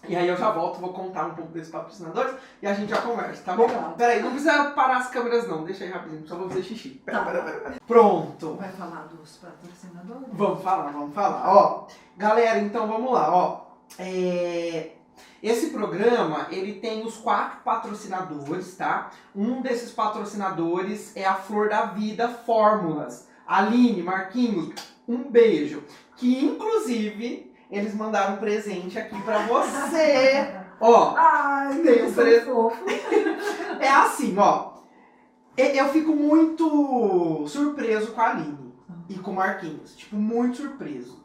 E aí eu já volto, vou contar um pouco desses patrocinadores e a gente já conversa, tá bom? Peraí, não precisa parar as câmeras não, deixa aí rapidinho, só vou fazer xixi. Pera. Pronto. Vai falar dos patrocinadores? Vamos falar. Ó, galera, então vamos lá, ó. Esse programa, ele tem os 4 patrocinadores, tá? Um desses patrocinadores é a Flor da Vida Fórmulas. Aline, Marquinhos, um beijo. Que inclusive... eles mandaram um presente aqui pra você. Ó, tem um presente. É assim, ó. Eu fico muito surpreso com a Aline e com o Marquinhos. Tipo, muito surpreso.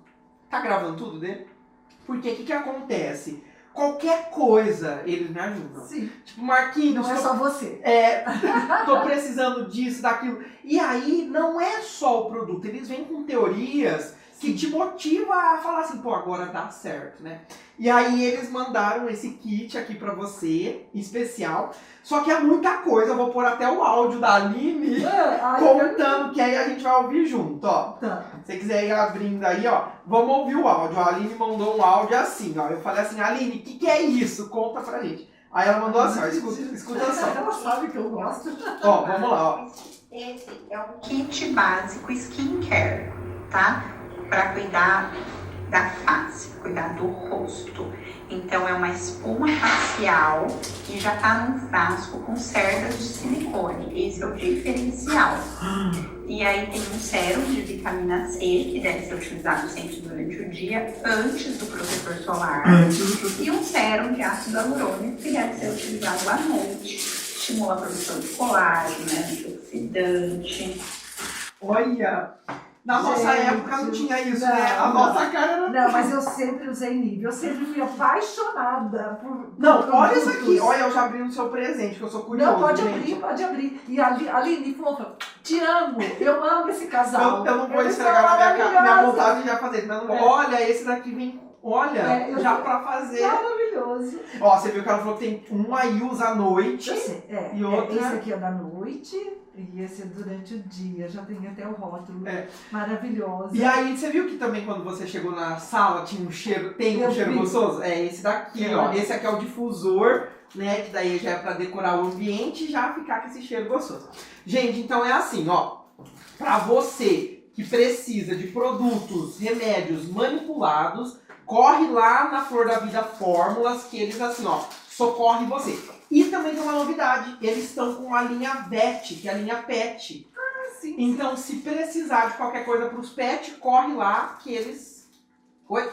Tá gravando tudo dele? Porque o que acontece? Qualquer coisa, eles me ajudam. Sim. Tipo, Marquinhos... Não é só você. Tô precisando disso, daquilo. E aí, não é só o produto. Eles vêm com teorias... que te motiva a falar assim, pô, agora dá certo, né? E aí eles mandaram esse kit aqui pra você, especial. Só que é muita coisa, eu vou pôr até o áudio da Aline contando, que aí a gente vai ouvir junto, ó. Tá. Se você quiser ir abrindo aí, ó, vamos ouvir o áudio. A Aline mandou um áudio assim, ó. Eu falei assim, Aline, o que é isso? Conta pra gente. Aí ela mandou assim, ó, escuta só. Ela sabe que eu gosto. Ó, vamos lá, ó. Esse é o kit básico skincare, tá? Para cuidar da face, cuidar do rosto. Então é uma espuma facial que já tá num frasco com cerdas de silicone. Esse é o diferencial. E aí tem um sérum de vitamina C, que deve ser utilizado sempre durante o dia, antes do protetor solar. E um sérum de ácido hialurônico, que deve ser utilizado à noite. Estimula a produção de colágeno, né, antioxidante. Olha! Na nossa época não tinha isso, né? A nossa cara era... Não, mas eu sempre usei nível. Eu sempre fui apaixonada por Não, olha isso aqui. Olha, eu já abri no seu presente, que eu sou curioso. Não, pode gente. abrir. E a Aline falou, te amo, eu amo esse casal. Eu não vou esfregar na minha vontade de já fazer. Não, olha, esse daqui vem... Olha, já pra fazer. Maravilhoso. Ó, você viu que ela falou que tem um aí usa à noite. Eu sei, e outra... Esse aqui é da noite e esse é durante o dia. Já tem até o rótulo. Maravilhoso. E aí, você viu que também quando você chegou na sala tinha um cheiro, tem um cheiro gostoso? É esse daqui, ó. Esse aqui é o difusor né? Que daí já é pra decorar o ambiente e já ficar com esse cheiro gostoso. Gente, então é assim, ó. Pra você que precisa de produtos, remédios manipulados, corre lá na Flor da Vida Fórmulas, que eles assim, ó, socorrem você. E também tem uma novidade, eles estão com a linha VET, que é a linha PET. Sim, Então, se precisar de qualquer coisa pros pets, corre lá que eles... Oi?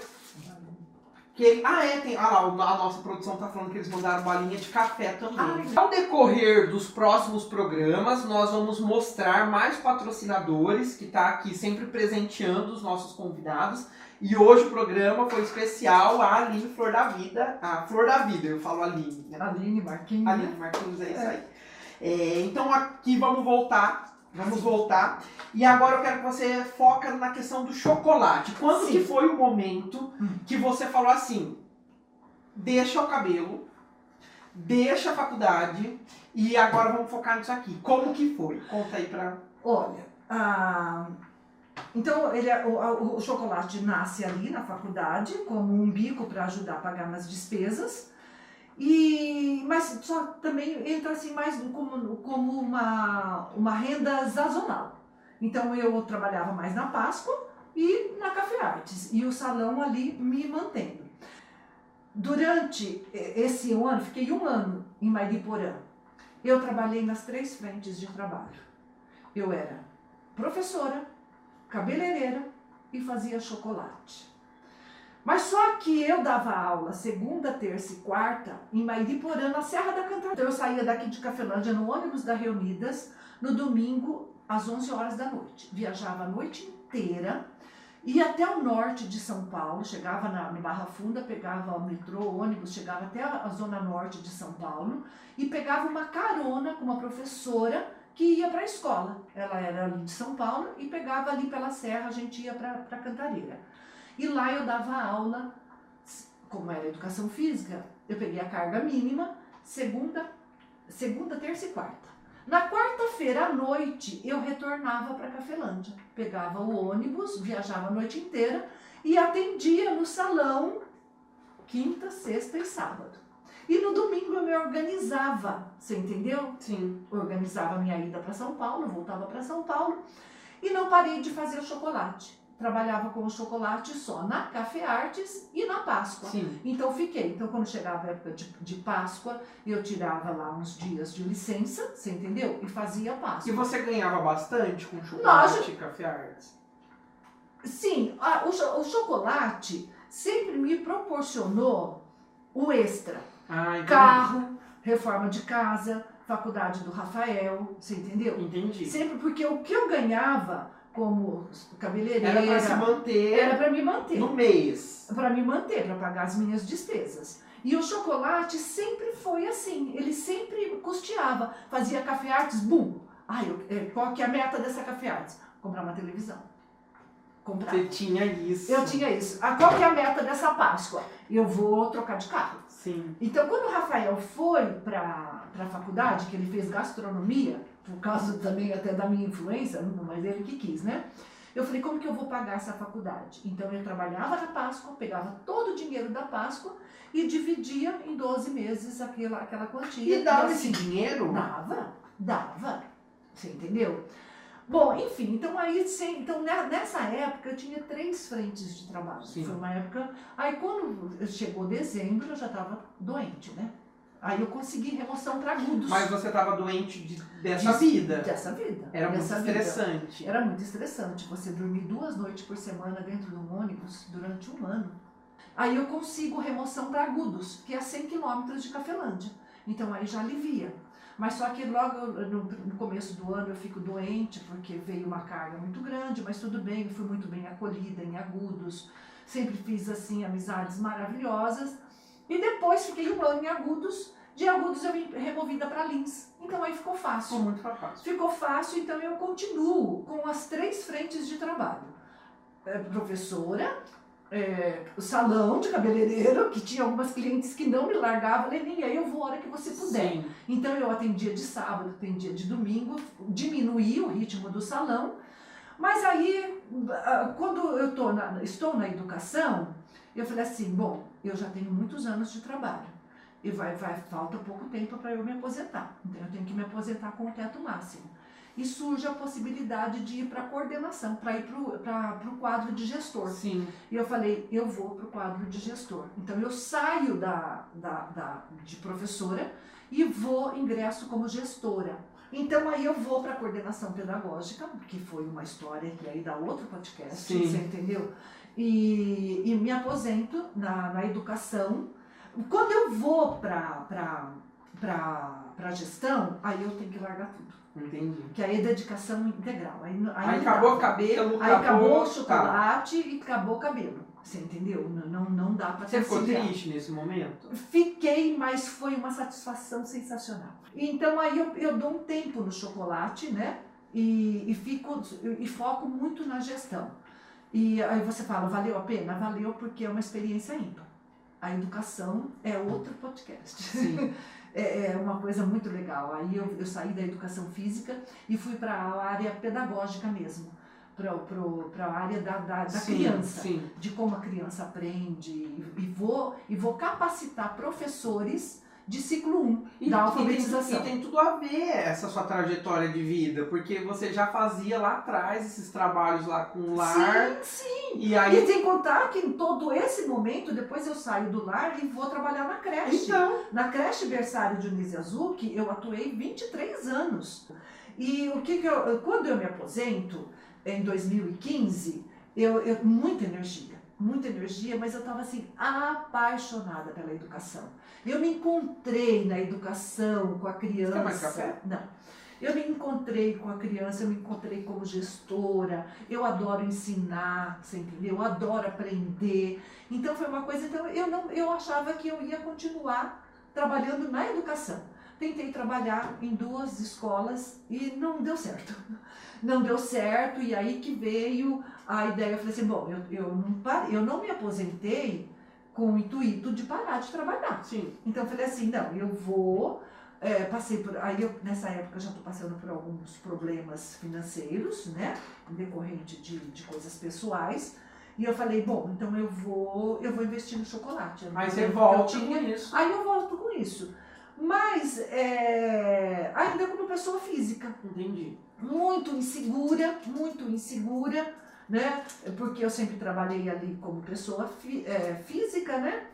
Tem. Ah lá, a nossa produção tá falando que eles mandaram uma linha de café também. Ao decorrer dos próximos programas, nós vamos mostrar mais patrocinadores que tá aqui sempre presenteando os nossos convidados. E hoje o programa foi especial a Aline Flor da Vida. A Flor da Vida, eu falo Aline. Né? Aline Marquinhos. Aline Marquinhos, é isso aí. Então aqui vamos voltar. E agora eu quero que você foca na questão do chocolate. Quando que foi o momento que você falou assim, deixa o cabelo, deixa a faculdade e agora vamos focar nisso aqui. Como que foi? Conta aí pra... Olha, então o chocolate nasce ali na faculdade como um bico para ajudar a pagar nas despesas. Mas só também entra assim mais como uma renda sazonal. Então eu trabalhava mais na Páscoa e na Café Artes e o salão ali me mantendo. Durante esse ano, fiquei 1 ano em Mariporã. Eu trabalhei nas 3 frentes de trabalho. Eu era professora, cabeleireira e fazia chocolate. Mas só que eu dava aula segunda, terça e quarta em Mariporã, na Serra da Cantareira. Então eu saía daqui de Cafelândia no ônibus da Reunidas, no domingo, às 11 horas da noite. Viajava a noite inteira, ia até o norte de São Paulo, chegava na Barra Funda, pegava o metrô, o ônibus, chegava até a zona norte de São Paulo e pegava uma carona com uma professora que ia para a escola. Ela era ali de São Paulo e pegava ali pela serra, a gente ia para Cantareira. E lá eu dava aula, como era educação física, eu peguei a carga mínima, segunda, terça e quarta. Na quarta-feira à noite, eu retornava para Cafelândia. Pegava o ônibus, viajava a noite inteira e atendia no salão quinta, sexta e sábado. E no domingo eu me organizava, você entendeu? Sim. Organizava a minha ida para São Paulo, voltava para São Paulo e não parei de fazer chocolate. Trabalhava com o chocolate só na Café Artes e na Páscoa. Sim. Então fiquei. Então quando chegava a época de Páscoa, eu tirava lá uns dias de licença, você entendeu? E fazia Páscoa. E você ganhava bastante com chocolate e Café Artes? Sim, o chocolate sempre me proporcionou o extra. Carro, reforma de casa, faculdade do Rafael, você entendeu? Entendi. Sempre porque o que eu ganhava como cabeleireira... Era para se manter... Era para me manter. No mês. Para me manter, para pagar as minhas despesas. E o chocolate sempre foi assim, ele sempre custeava. Fazia Café Artes, bum! Qual que é a meta dessa Café Artes? Comprar uma televisão. Comprar. Você tinha isso. Eu tinha isso. Qual que é a meta dessa Páscoa? Eu vou trocar de carro. Sim. Então, quando o Rafael foi para a faculdade, que ele fez gastronomia, por causa também até da minha influência, mas ele que quis, né? Eu falei, como que eu vou pagar essa faculdade? Então, eu trabalhava na Páscoa, pegava todo o dinheiro da Páscoa e dividia em 12 meses aquela quantia. E dava esse dinheiro? Dava. Você entendeu? Bom, enfim, então nessa época eu tinha 3 frentes de trabalho. Sim. Foi uma época... Aí quando chegou dezembro, eu já estava doente, né? Aí eu consegui remoção para agudos. Mas você estava doente dessa vida? Dessa vida. Era muito estressante. Era muito estressante. Você dormir 2 noites por semana dentro de um ônibus durante 1 ano. Aí eu consigo remoção para agudos, que é a 100 km de Cafelândia. Então aí já alivia. Mas só que logo no começo do ano eu fico doente, porque veio uma carga muito grande, mas tudo bem, fui muito bem acolhida em Agudos, sempre fiz assim amizades maravilhosas. E depois fiquei 1 ano em Agudos, de Agudos eu vim removida para Lins. Então aí ficou fácil. Ficou muito fácil. Ficou fácil, então eu continuo com as 3 frentes de trabalho. Professora, o salão de cabeleireiro, que tinha algumas clientes que não me largavam, Leninha, eu vou a hora que você puder. Sim. Então eu atendia de sábado, atendia de domingo, diminuía o ritmo do salão. Mas aí, quando eu estou na educação, eu falei assim, bom, eu já tenho muitos anos de trabalho. e falta pouco tempo para eu me aposentar. Então eu tenho que me aposentar com o teto máximo. E surge a possibilidade de ir para a coordenação, para ir para o quadro de gestor. Sim. E eu falei, eu vou para o quadro de gestor. Então eu saio de professora e ingresso como gestora. Então aí eu vou para a coordenação pedagógica, que foi uma história que aí dá outro podcast, Sim. você entendeu? E me aposento na educação. Quando eu vou para a gestão, aí eu tenho que largar tudo. Entendi. Que aí é dedicação integral. Aí acabou o cabelo, aí acabou o tá. chocolate e acabou o cabelo. Você entendeu? Não dá para Você ficou conciliar. triste nesse momento? Fiquei, mas foi uma satisfação sensacional. Então aí eu dou um tempo no chocolate, né? E foco muito na gestão. E aí você fala, valeu a pena? Valeu, porque é uma experiência ímpar. A educação é outro podcast. Sim. É uma coisa muito legal. Aí eu saí da educação física e fui para a área pedagógica mesmo, para a área da Sim, criança, sim. de como a criança aprende. E vou capacitar professores de ciclo 1 da alfabetização. E tem tudo a ver essa sua trajetória de vida, porque você já fazia lá atrás esses trabalhos lá com o lar. Sim. E aí... E sem contar que em todo esse momento, depois eu saio do lar e vou trabalhar na creche. Então... Na creche berçário Dionísio Azucchi, eu atuei 23 anos. E quando eu me aposento, em 2015, muita energia, mas eu estava assim, apaixonada pela educação. Eu me encontrei na educação com a criança. Você quer mais café? Não. Eu me encontrei com a criança, eu me encontrei como gestora, eu adoro ensinar, você entendeu? Eu adoro aprender. Então foi uma coisa, eu achava que eu ia continuar trabalhando na educação. Tentei trabalhar em 2 escolas e não deu certo. Não deu certo, e aí que veio a ideia, eu falei assim, bom, eu não me aposentei com o intuito de parar de trabalhar. Sim. Então eu falei assim, não, eu vou, nessa época eu já estou passando por alguns problemas financeiros, né, decorrente de coisas pessoais, e eu falei, bom, então eu vou investir no chocolate. Aí você volta com isso. Aí eu volto com isso. Mas ainda como pessoa física. Entendi. Muito insegura, né? Porque eu sempre trabalhei ali como pessoa física, né?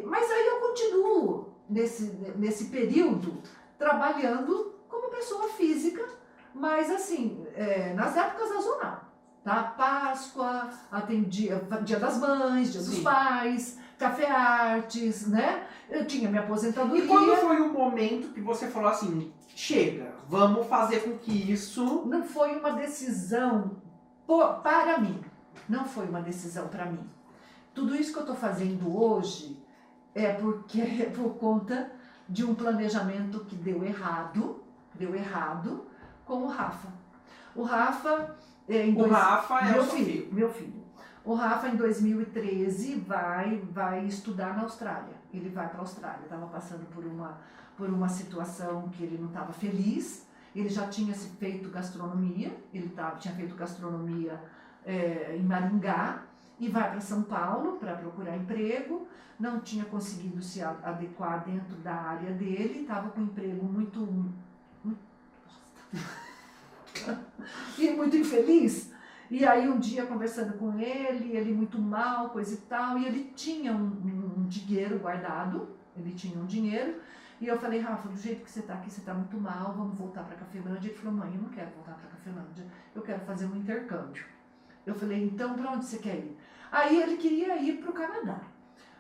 Mas aí eu continuo nesse período trabalhando como pessoa física, mas assim, nas épocas sazonal, tá? Páscoa, atendia Dia das Mães, Dia dos Pais, Café Artes, né? Eu tinha minha aposentadoria. E quando foi o momento que você falou assim, chega, vamos fazer com que isso... Não foi uma decisão para mim. Não foi uma decisão para mim. Tudo isso que eu estou fazendo hoje é por conta de um planejamento que deu errado com o Rafa. O Rafa... Rafa é meu o seu filho. Meu filho. O Rafa, em 2013, vai estudar na Austrália. Ele vai para a Austrália. Estava passando por uma situação que ele não estava feliz. Ele já tinha feito gastronomia. Tinha feito gastronomia em Maringá. E vai para São Paulo para procurar emprego. Não tinha conseguido se adequar dentro da área dele. Estava com um emprego muito e muito infeliz. E aí um dia conversando com ele muito mal, coisa e tal, e ele tinha um dinheiro guardado, e eu falei, Rafa, do jeito que você está aqui, você está muito mal, vamos voltar para Cafelândia. Ele falou, mãe, eu não quero voltar para Cafelândia, eu quero fazer um intercâmbio. Eu falei, então para onde você quer ir? Aí ele queria ir para o Canadá,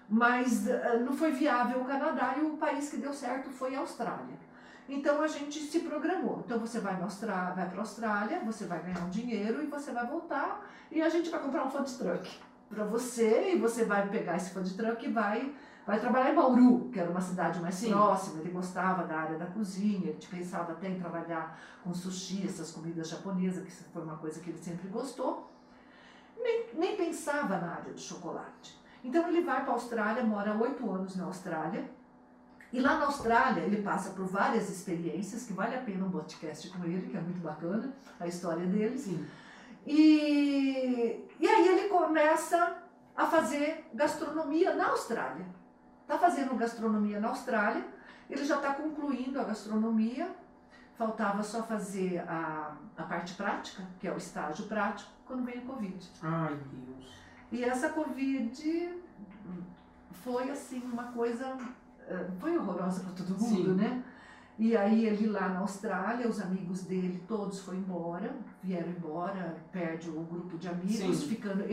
mas não foi viável o Canadá, e o país que deu certo foi a Austrália. Então a gente se programou. Então você vai para a Austrália, você vai ganhar um dinheiro e você vai voltar e a gente vai comprar um food truck para você, e você vai pegar esse food truck e vai trabalhar em Bauru, que era uma cidade mais próxima. Ele gostava da área da cozinha, ele pensava até em trabalhar com sushi, essas comidas japonesas, que foi uma coisa que ele sempre gostou. Nem pensava na área do chocolate. Então ele vai para a Austrália, mora 8 anos na Austrália. E lá na Austrália, ele passa por várias experiências, que vale a pena um podcast com ele, que é muito bacana, a história dele. Sim. E aí ele começa a fazer gastronomia na Austrália. está fazendo gastronomia na Austrália, ele já está concluindo a gastronomia, faltava só fazer a parte prática, que é o estágio prático, quando veio a Covid. Ai, Deus. E essa Covid foi assim, uma coisa, foi horrorosa para todo mundo, Sim. né? E aí ele lá na Austrália, os amigos dele todos foram embora, vieram embora, perde o grupo de amigos, Sim. ficando,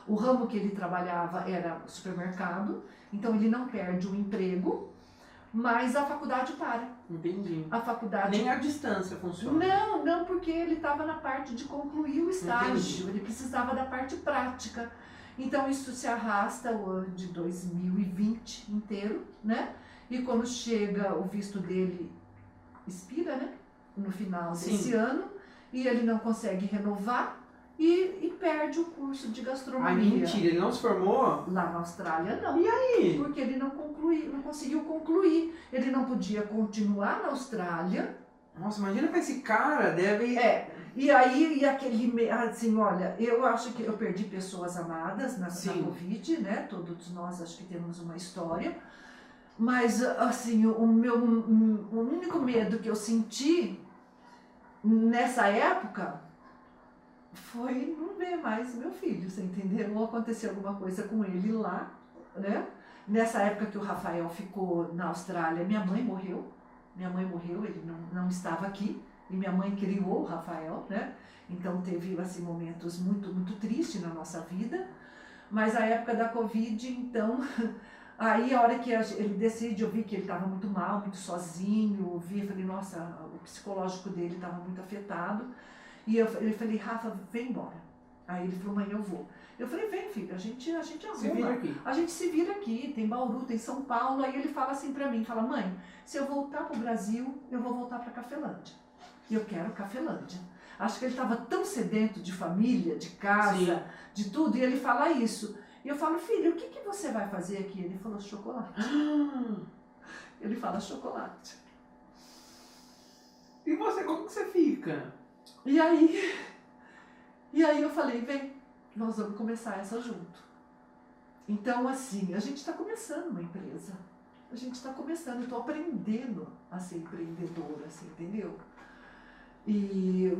o ramo que ele trabalhava era supermercado, então ele não perde o emprego, mas a faculdade para. Entendi. A faculdade... Nem a distância funciona. Não, porque ele estava na parte de concluir o estágio, Entendi. ele precisava da parte prática. Então isso se arrasta o ano de 2020 inteiro, né? E quando chega o visto dele expira, né? No final desse ano, e ele não consegue renovar e perde o curso de gastronomia. Ai, mentira, ele não se formou? Lá na Austrália não. E aí? Porque ele não conseguiu concluir. Ele não podia continuar na Austrália. Nossa, imagina pra esse cara, deve... E aí, assim, olha, eu acho que eu perdi pessoas amadas na Covid, né? Todos nós acho que temos uma história. Mas, assim, o único medo que eu senti nessa época foi não ver mais meu filho, você entendeu? Ou acontecer alguma coisa com ele lá, né? Nessa época que o Rafael ficou na Austrália, minha mãe morreu, ele não estava aqui, e minha mãe criou o Rafael, né? Então teve, assim, momentos muito, muito tristes na nossa vida, mas a época da Covid, então, aí a hora que ele decide, eu vi que ele estava muito mal, muito sozinho, eu falei, nossa, o psicológico dele estava muito afetado, e eu falei, Rafa, vem embora. Aí ele falou, mãe, eu vou. Eu falei, vem, filho, a gente arruma. Se vira aqui. A gente se vira aqui, tem Bauru, tem São Paulo. Aí ele fala assim pra mim, fala, mãe, se eu voltar pro Brasil, eu vou voltar pra Cafelândia. Eu quero Cafelândia. Acho que ele estava tão sedento de família, de casa, Sim. de tudo, e ele fala isso. E eu falo, filho, o que você vai fazer aqui? Ele falou, chocolate. Ele fala, chocolate. E você, como que você fica? E aí eu falei, vem, nós vamos começar essa junto. Então, assim, a gente está começando uma empresa. A gente está começando, eu estou aprendendo a ser empreendedora, assim, entendeu? E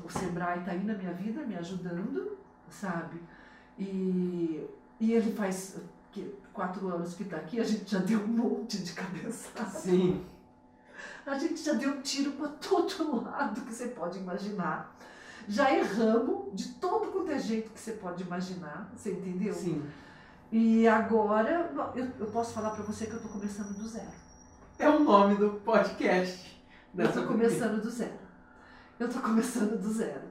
o Sebrae está aí na minha vida, me ajudando, sabe? E ele faz 4 anos que está aqui, a gente já deu um monte de cabeçada. Sim. A gente já deu tiro para todo lado que você pode imaginar. Já erramos de todo quanto é jeito que você pode imaginar, você entendeu? Sim. E agora, eu posso falar para você que eu estou começando do zero. É o nome do podcast. Eu estou começando do zero. Eu estou começando do zero,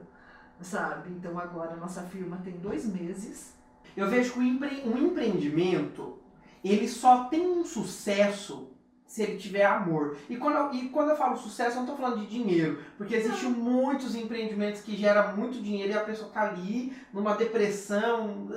sabe? Então agora a nossa firma tem 2 meses. Eu vejo que um empreendimento, ele só tem um sucesso se ele tiver amor. E quando eu falo sucesso, eu não estou falando de dinheiro, porque existem muitos empreendimentos que geram muito dinheiro e a pessoa está ali numa depressão.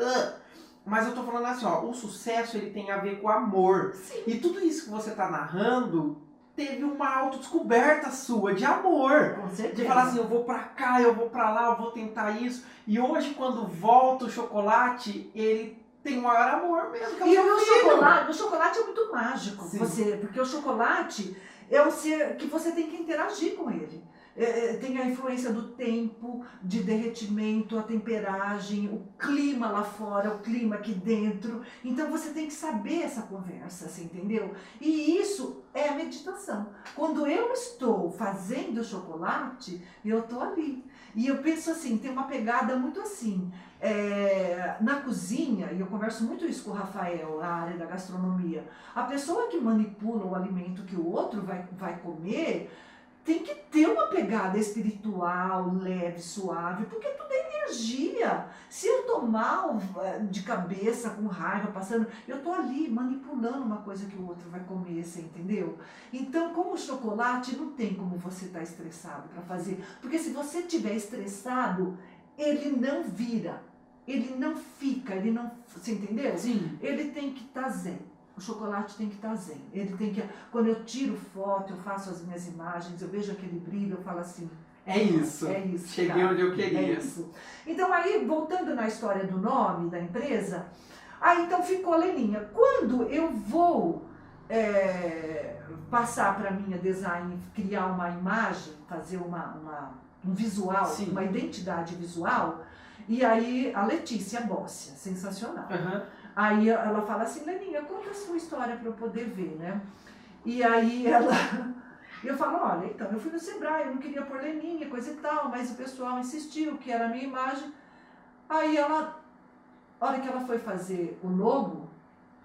Mas eu estou falando assim, ó, o sucesso ele tem a ver com amor. Sim. E tudo isso que você está narrando teve uma autodescoberta sua de amor. Com certeza. De falar assim, eu vou pra cá, eu vou pra lá, eu vou tentar isso. E hoje, quando volta o chocolate, ele tem o maior amor mesmo. Que é o chocolate é muito mágico, porque o chocolate é um ser que você tem que interagir com ele. Tem a influência do tempo, de derretimento, a temperagem, o clima lá fora, o clima aqui dentro. Então você tem que saber essa conversa, você entendeu? E isso é a meditação. Quando eu estou fazendo chocolate, eu estou ali. E eu penso assim, tem uma pegada muito assim, na cozinha, e eu converso muito isso com o Rafael, a área da gastronomia, a pessoa que manipula o alimento que o outro vai comer, tem que ter uma pegada espiritual, leve, suave, porque tudo é energia. Se eu tô mal de cabeça, com raiva, passando, eu tô ali manipulando uma coisa que o outro vai comer, você entendeu? Então, como o chocolate, não tem como você estar estressado para fazer. Porque se você estiver estressado, ele não vira, ele não fica, ele não... Você entendeu? Sim. Ele tem que estar zen. O chocolate tem que estar zen. Ele tem que... Quando eu tiro foto, eu faço as minhas imagens, eu vejo aquele brilho, eu falo assim... É isso. É isso. Cheguei onde eu queria. É isso. Então aí, voltando na história do nome da empresa, Aí então ficou a Leninha. Quando eu vou passar para minha design, criar uma imagem, fazer um visual, Sim. uma identidade visual, e aí a Letícia Bossia, sensacional. Uhum. Aí ela fala assim, Leninha, conta a sua história para eu poder ver, né? E aí eu falo, olha, então, eu fui no Sebrae, eu não queria pôr Leninha, coisa e tal, mas o pessoal insistiu que era a minha imagem. Aí a hora que ela foi fazer o logo,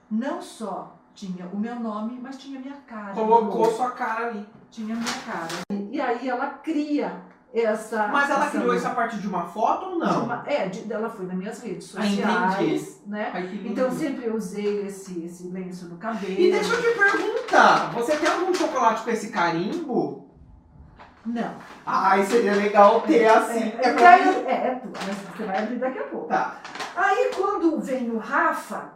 não só tinha o meu nome, mas tinha a minha cara. Colocou sua cara ali. Tinha a minha cara. E aí ela cria essa... Mas ela criou isso a partir de uma foto ou não? Ela foi nas minhas redes Entendi. sociais, né? Ai, que lindo. Então sempre eu usei esse lenço no cabelo. E deixa eu te perguntar, você tem algum chocolate com esse carimbo? Não. Ai, seria legal ter assim. Mas você vai abrir daqui a pouco. Tá. Aí quando vem o Rafa,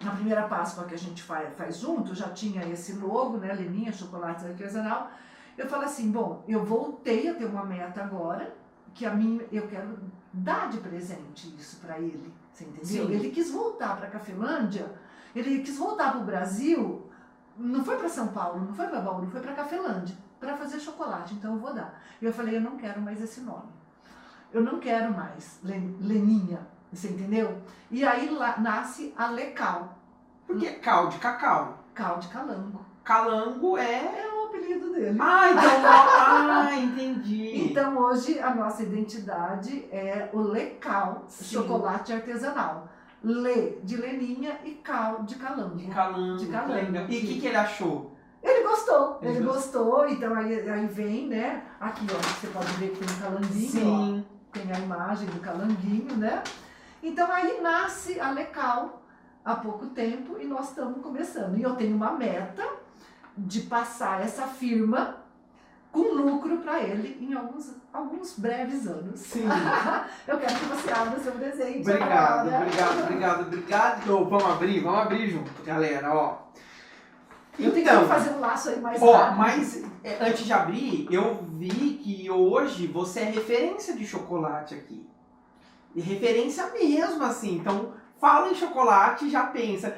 na primeira Páscoa que a gente faz junto, já tinha esse logo, né, Leninha, chocolate artesanal. Eu falo assim, bom, eu voltei a ter uma meta agora, que eu quero dar de presente isso para ele, você entendeu? Sim. Ele quis voltar para Cafelândia, ele quis voltar para o Brasil, não foi para São Paulo, não foi para Bauru, foi para Cafelândia, para fazer chocolate, então eu vou dar. E eu falei, eu não quero mais esse nome, eu não quero mais Leninha, você entendeu? E aí lá nasce a Lecal. Por que cal de cacau? Cal de calango. Calango é... É o apelido dele. Entendi. Então hoje a nossa identidade é o Lecal, Sim. Chocolate artesanal. Le de Leninha e Cal de calango. De calango. De calango. Legal. E o que ele achou? Ele gostou, Ele gostou, então aí vem, né? Aqui, ó, você pode ver que tem um calanguinho, Sim. ó, tem a imagem do calanguinho, né? Então aí nasce a Lecal há pouco tempo e nós estamos começando. E eu tenho uma meta de passar essa firma com lucro para ele em alguns breves anos. Sim. Eu quero que você abra o seu presente. Obrigado. agora. Vamos abrir junto, galera, ó. Eu tenho que fazer um laço aí mais ó, rápido. mas antes de abrir, eu vi que hoje você é referência de chocolate aqui. E referência mesmo, assim. Então, fala em chocolate e já pensa.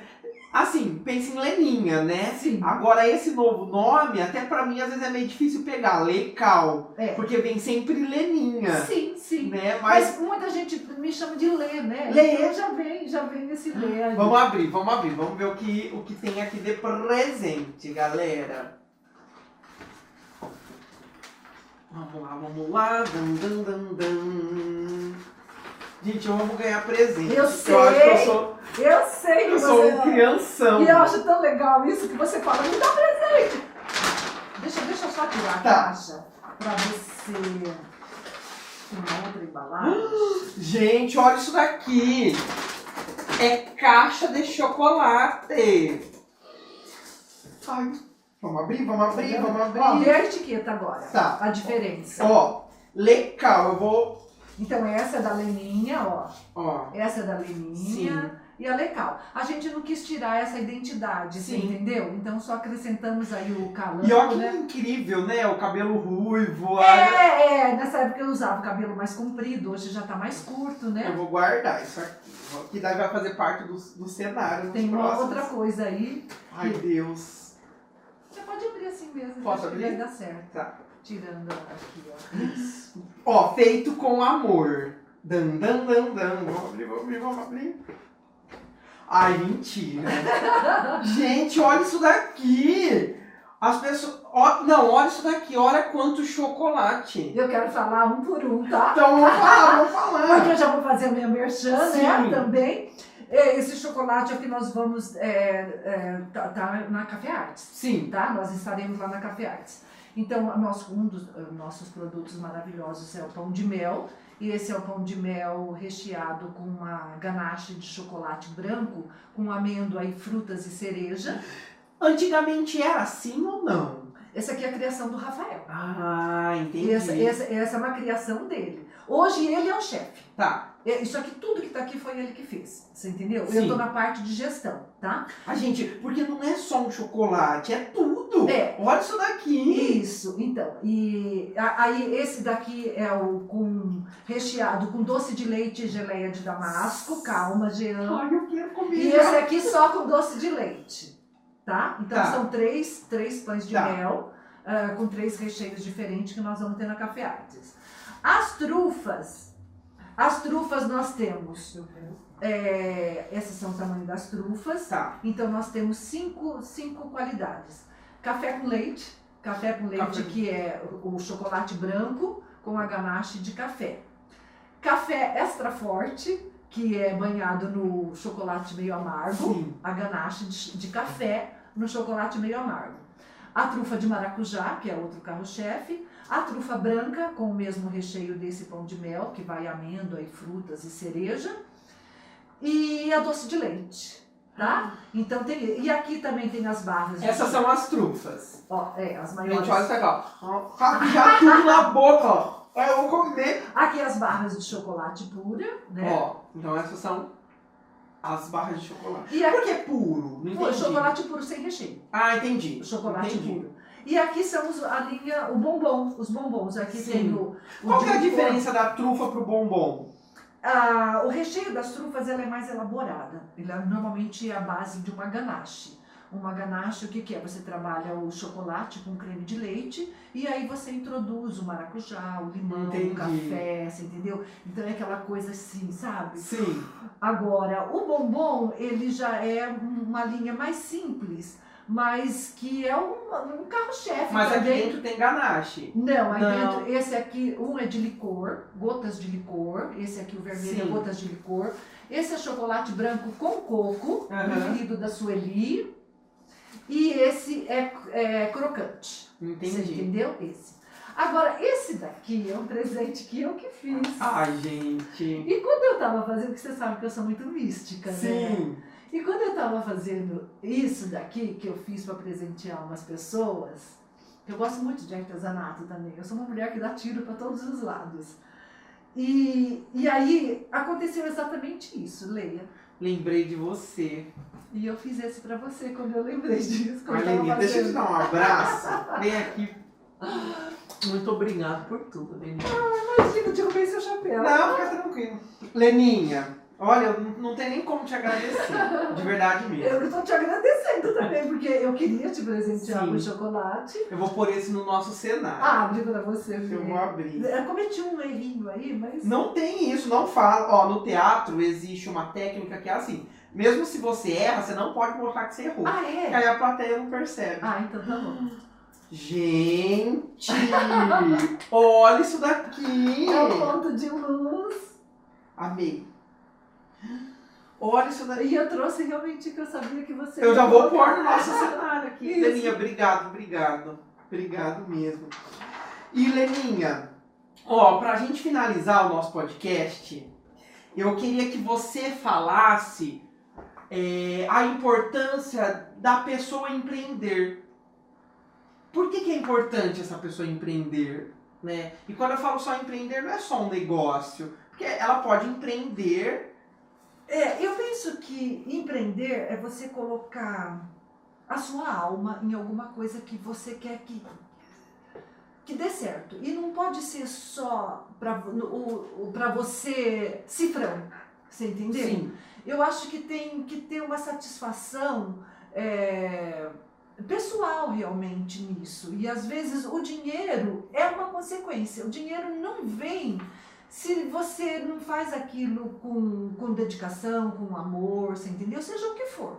Assim, pensa em Leninha, né? Sim. Agora, esse novo nome, até pra mim, às vezes é meio difícil pegar. Lecal. É. Porque vem sempre Leninha. Sim, sim. Né? Mas muita gente me chama de Lê, né? Lê. Então já vem esse Lê aí. Vamos abrir. Vamos ver o que tem aqui de presente, galera. Vamos lá. Gente, eu amo ganhar presente. Eu sei. Eu acho que Eu sei que eu você... sou um crianção. E eu acho tão legal isso que você fala, me dá presente. Deixa eu só tirar a caixa pra você... Uma outra embalagem. Gente, olha isso daqui. É caixa de chocolate. Ai, vamos abrir. Ó, vê a etiqueta agora. Tá. A diferença. Ó, legal, eu vou... Então essa é da Leninha, ó. Ó, Essa é da Leninha e a Lecal. A gente não quis tirar essa identidade, você Sim. entendeu? Então só acrescentamos aí o calango, e olha que né? incrível, né? O cabelo ruivo. Nessa época eu usava o cabelo mais comprido, hoje já tá mais curto, né? Eu vou guardar isso aqui. Que daí vai fazer parte do cenário. Tem nos uma próximos. outra coisa aí. Ai, Deus. Você pode abrir assim mesmo, Posso acho que abrir? vai dar certo. Tá. Tirando aqui, ó. Isso. Ó, feito com amor. Vamos abrir. Ai, mentira. Gente, olha isso daqui. As pessoas... olha isso daqui. Olha quanto chocolate. Eu quero falar um por um, tá? Então, vamos falar. Porque eu já vou fazer a minha merchan, Sim. né? Também. Esse chocolate aqui nós vamos... tá na Café Artes. Sim. Tá? Nós estaremos lá na Café Artes. Então, um dos nossos produtos maravilhosos é o pão de mel. E esse é o pão de mel recheado com uma ganache de chocolate branco, com amêndoa e frutas e cereja. Antigamente era assim ou não? Essa aqui é a criação do Rafael. Ah, entendi. Essa é uma criação dele. Hoje ele é o chefe. Tá. Isso aqui, tudo que tá aqui foi ele que fez. Você entendeu? Sim. Eu tô na parte de gestão, tá? Gente, porque não é só um chocolate, é tudo. É. Olha isso daqui. Isso, então. E aí esse daqui é o recheado com doce de leite e geleia de damasco. Calma, Jean. Ai, eu quero E esse aqui só com doce de leite, tá? Então Tá. são três pães de Tá. mel, com 3 recheios diferentes que nós vamos ter na Café Artes. As trufas nós temos, essas são o tamanho das trufas, Tá. então nós temos cinco qualidades. Café com leite que é o chocolate branco com a ganache de café. Café extra forte, que é banhado no chocolate meio amargo, Sim. a ganache de café no chocolate meio amargo. A trufa de maracujá, que é outro carro-chefe. A trufa branca, com o mesmo recheio desse pão de mel, que vai amêndoa e frutas e cereja. E a doce de leite, tá? Então tem... E aqui também tem as barras. Essas são as trufas. Ó, as maiores. Gente, olha isso aqui, ó. Já tudo na boca, ó. Eu vou comer. Aqui as barras de chocolate pura, né? Ó, então essas são as barras de chocolate. E aqui, Por que puro? Não entendi. chocolate puro sem recheio. Ah, entendi. Chocolate Entendi. puro. E aqui são a linha, os bombons. Aqui Sim. tem o Qual que é a de diferença da trufa pro bombom? O recheio das trufas ela é mais elaborada. Ela normalmente é a base de uma ganache. Uma ganache, o que é? Você trabalha o chocolate com creme de leite e aí você introduz o maracujá, o limão, Entendi. o café, você entendeu? Então é aquela coisa assim, sabe? Sim. Agora, o bombom, ele já é uma linha mais simples, mas que é um carro-chefe. Mas aqui também. dentro tem ganache. Não, aí Não. dentro, esse aqui, um é de licor, gotas de licor, esse aqui o vermelho é Sim. gotas de licor, esse é chocolate branco com coco, Aham. preferido da Sueli, e esse é crocante. Você Entendi. entendeu? Esse. Agora, esse daqui é um presente que eu que fiz. Ai, gente. E quando eu tava fazendo, porque você sabe que eu sou muito mística, né? Sim. E quando eu tava fazendo isso daqui, que eu fiz para presentear umas pessoas, eu gosto muito de artesanato também, eu sou uma mulher que dá tiro para todos os lados. E aí aconteceu exatamente isso, Leia. Lembrei de você. E eu fiz esse para você quando eu lembrei disso. Quando eu Marlene, tava deixa eu te fazendo. dar um abraço. Vem aqui. Muito obrigado por tudo, Leninha. Imagina, eu derrubei seu chapéu. Não, fica tranquilo. Leninha, olha, eu não tenho nem como te agradecer. De verdade mesmo. Eu estou te agradecendo também, porque eu queria te presentear Sim. com chocolate. Eu vou pôr esse no nosso cenário. Abre para você Eu ver. vou abrir. Eu cometi um errinho aí, mas... Não tem isso, não fala. Ó, no teatro existe uma técnica que é assim. Mesmo se você erra, você não pode mostrar que você errou. Ah, Que é? aí a plateia não percebe. Ah, então tá bom. Gente! Olha isso daqui! É um ponto de luz. Amei. Olha isso daqui. E eu trouxe realmente que eu sabia que você... Eu já ia vou colocar. pôr no nosso cenário aqui. Isso. Leninha, obrigado. Obrigado mesmo. E Leninha, ó, pra gente finalizar o nosso podcast, eu queria que você falasse a importância da pessoa empreender. Por que é importante essa pessoa empreender? Né? E quando eu falo só empreender, não é só um negócio. Porque ela pode empreender. Eu penso que empreender é você colocar a sua alma em alguma coisa que você quer que dê certo. E não pode ser só para você cifrão. Você entendeu? Sim. Eu acho que tem que ter uma satisfação pessoal realmente nisso. E às vezes o dinheiro é uma consequência. O dinheiro não vem se você não faz aquilo com dedicação, com amor, você entendeu? Seja o que for.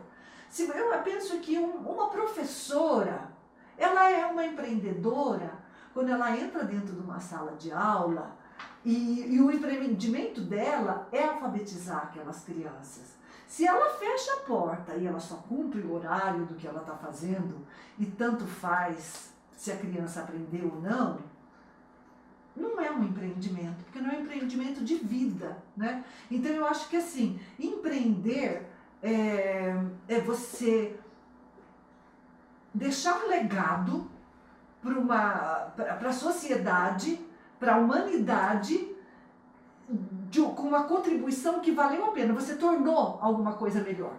Eu penso que uma professora, ela é uma empreendedora quando ela entra dentro de uma sala de aula e o empreendimento dela é alfabetizar aquelas crianças. Se ela fecha a porta e ela só cumpre o horário do que ela está fazendo, e tanto faz se a criança aprendeu ou não, não é um empreendimento, porque não é um empreendimento de vida, né? Então eu acho que assim, empreender é você deixar um legado para a sociedade, para a humanidade, com uma contribuição que valeu a pena. Você tornou alguma coisa melhor.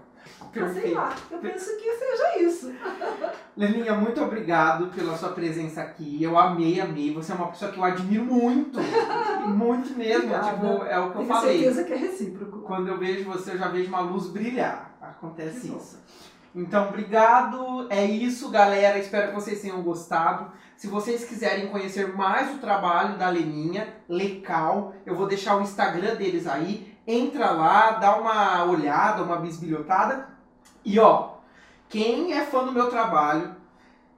Então, sei lá, eu penso que seja isso. Leninha, muito obrigado pela sua presença aqui. Eu amei. Você é uma pessoa que eu admiro muito. Muito mesmo. Obrigada. Tipo, é o que eu Tenho falei. certeza que é recíproco. Quando eu vejo você, eu já vejo uma luz brilhar. Acontece isso. Então, obrigado. É isso, galera. Espero que vocês tenham gostado. Se vocês quiserem conhecer mais o trabalho da Leninha, Lecal, eu vou deixar o Instagram deles aí. Entra lá, dá uma olhada, uma bisbilhotada. E ó, quem é fã do meu trabalho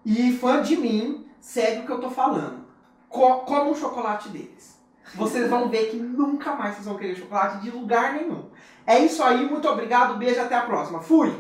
e fã de mim, segue o que eu tô falando. Come um chocolate deles. Vocês vão ver que nunca mais vocês vão querer chocolate de lugar nenhum. É isso aí, muito obrigado, beijo, até a próxima. Fui!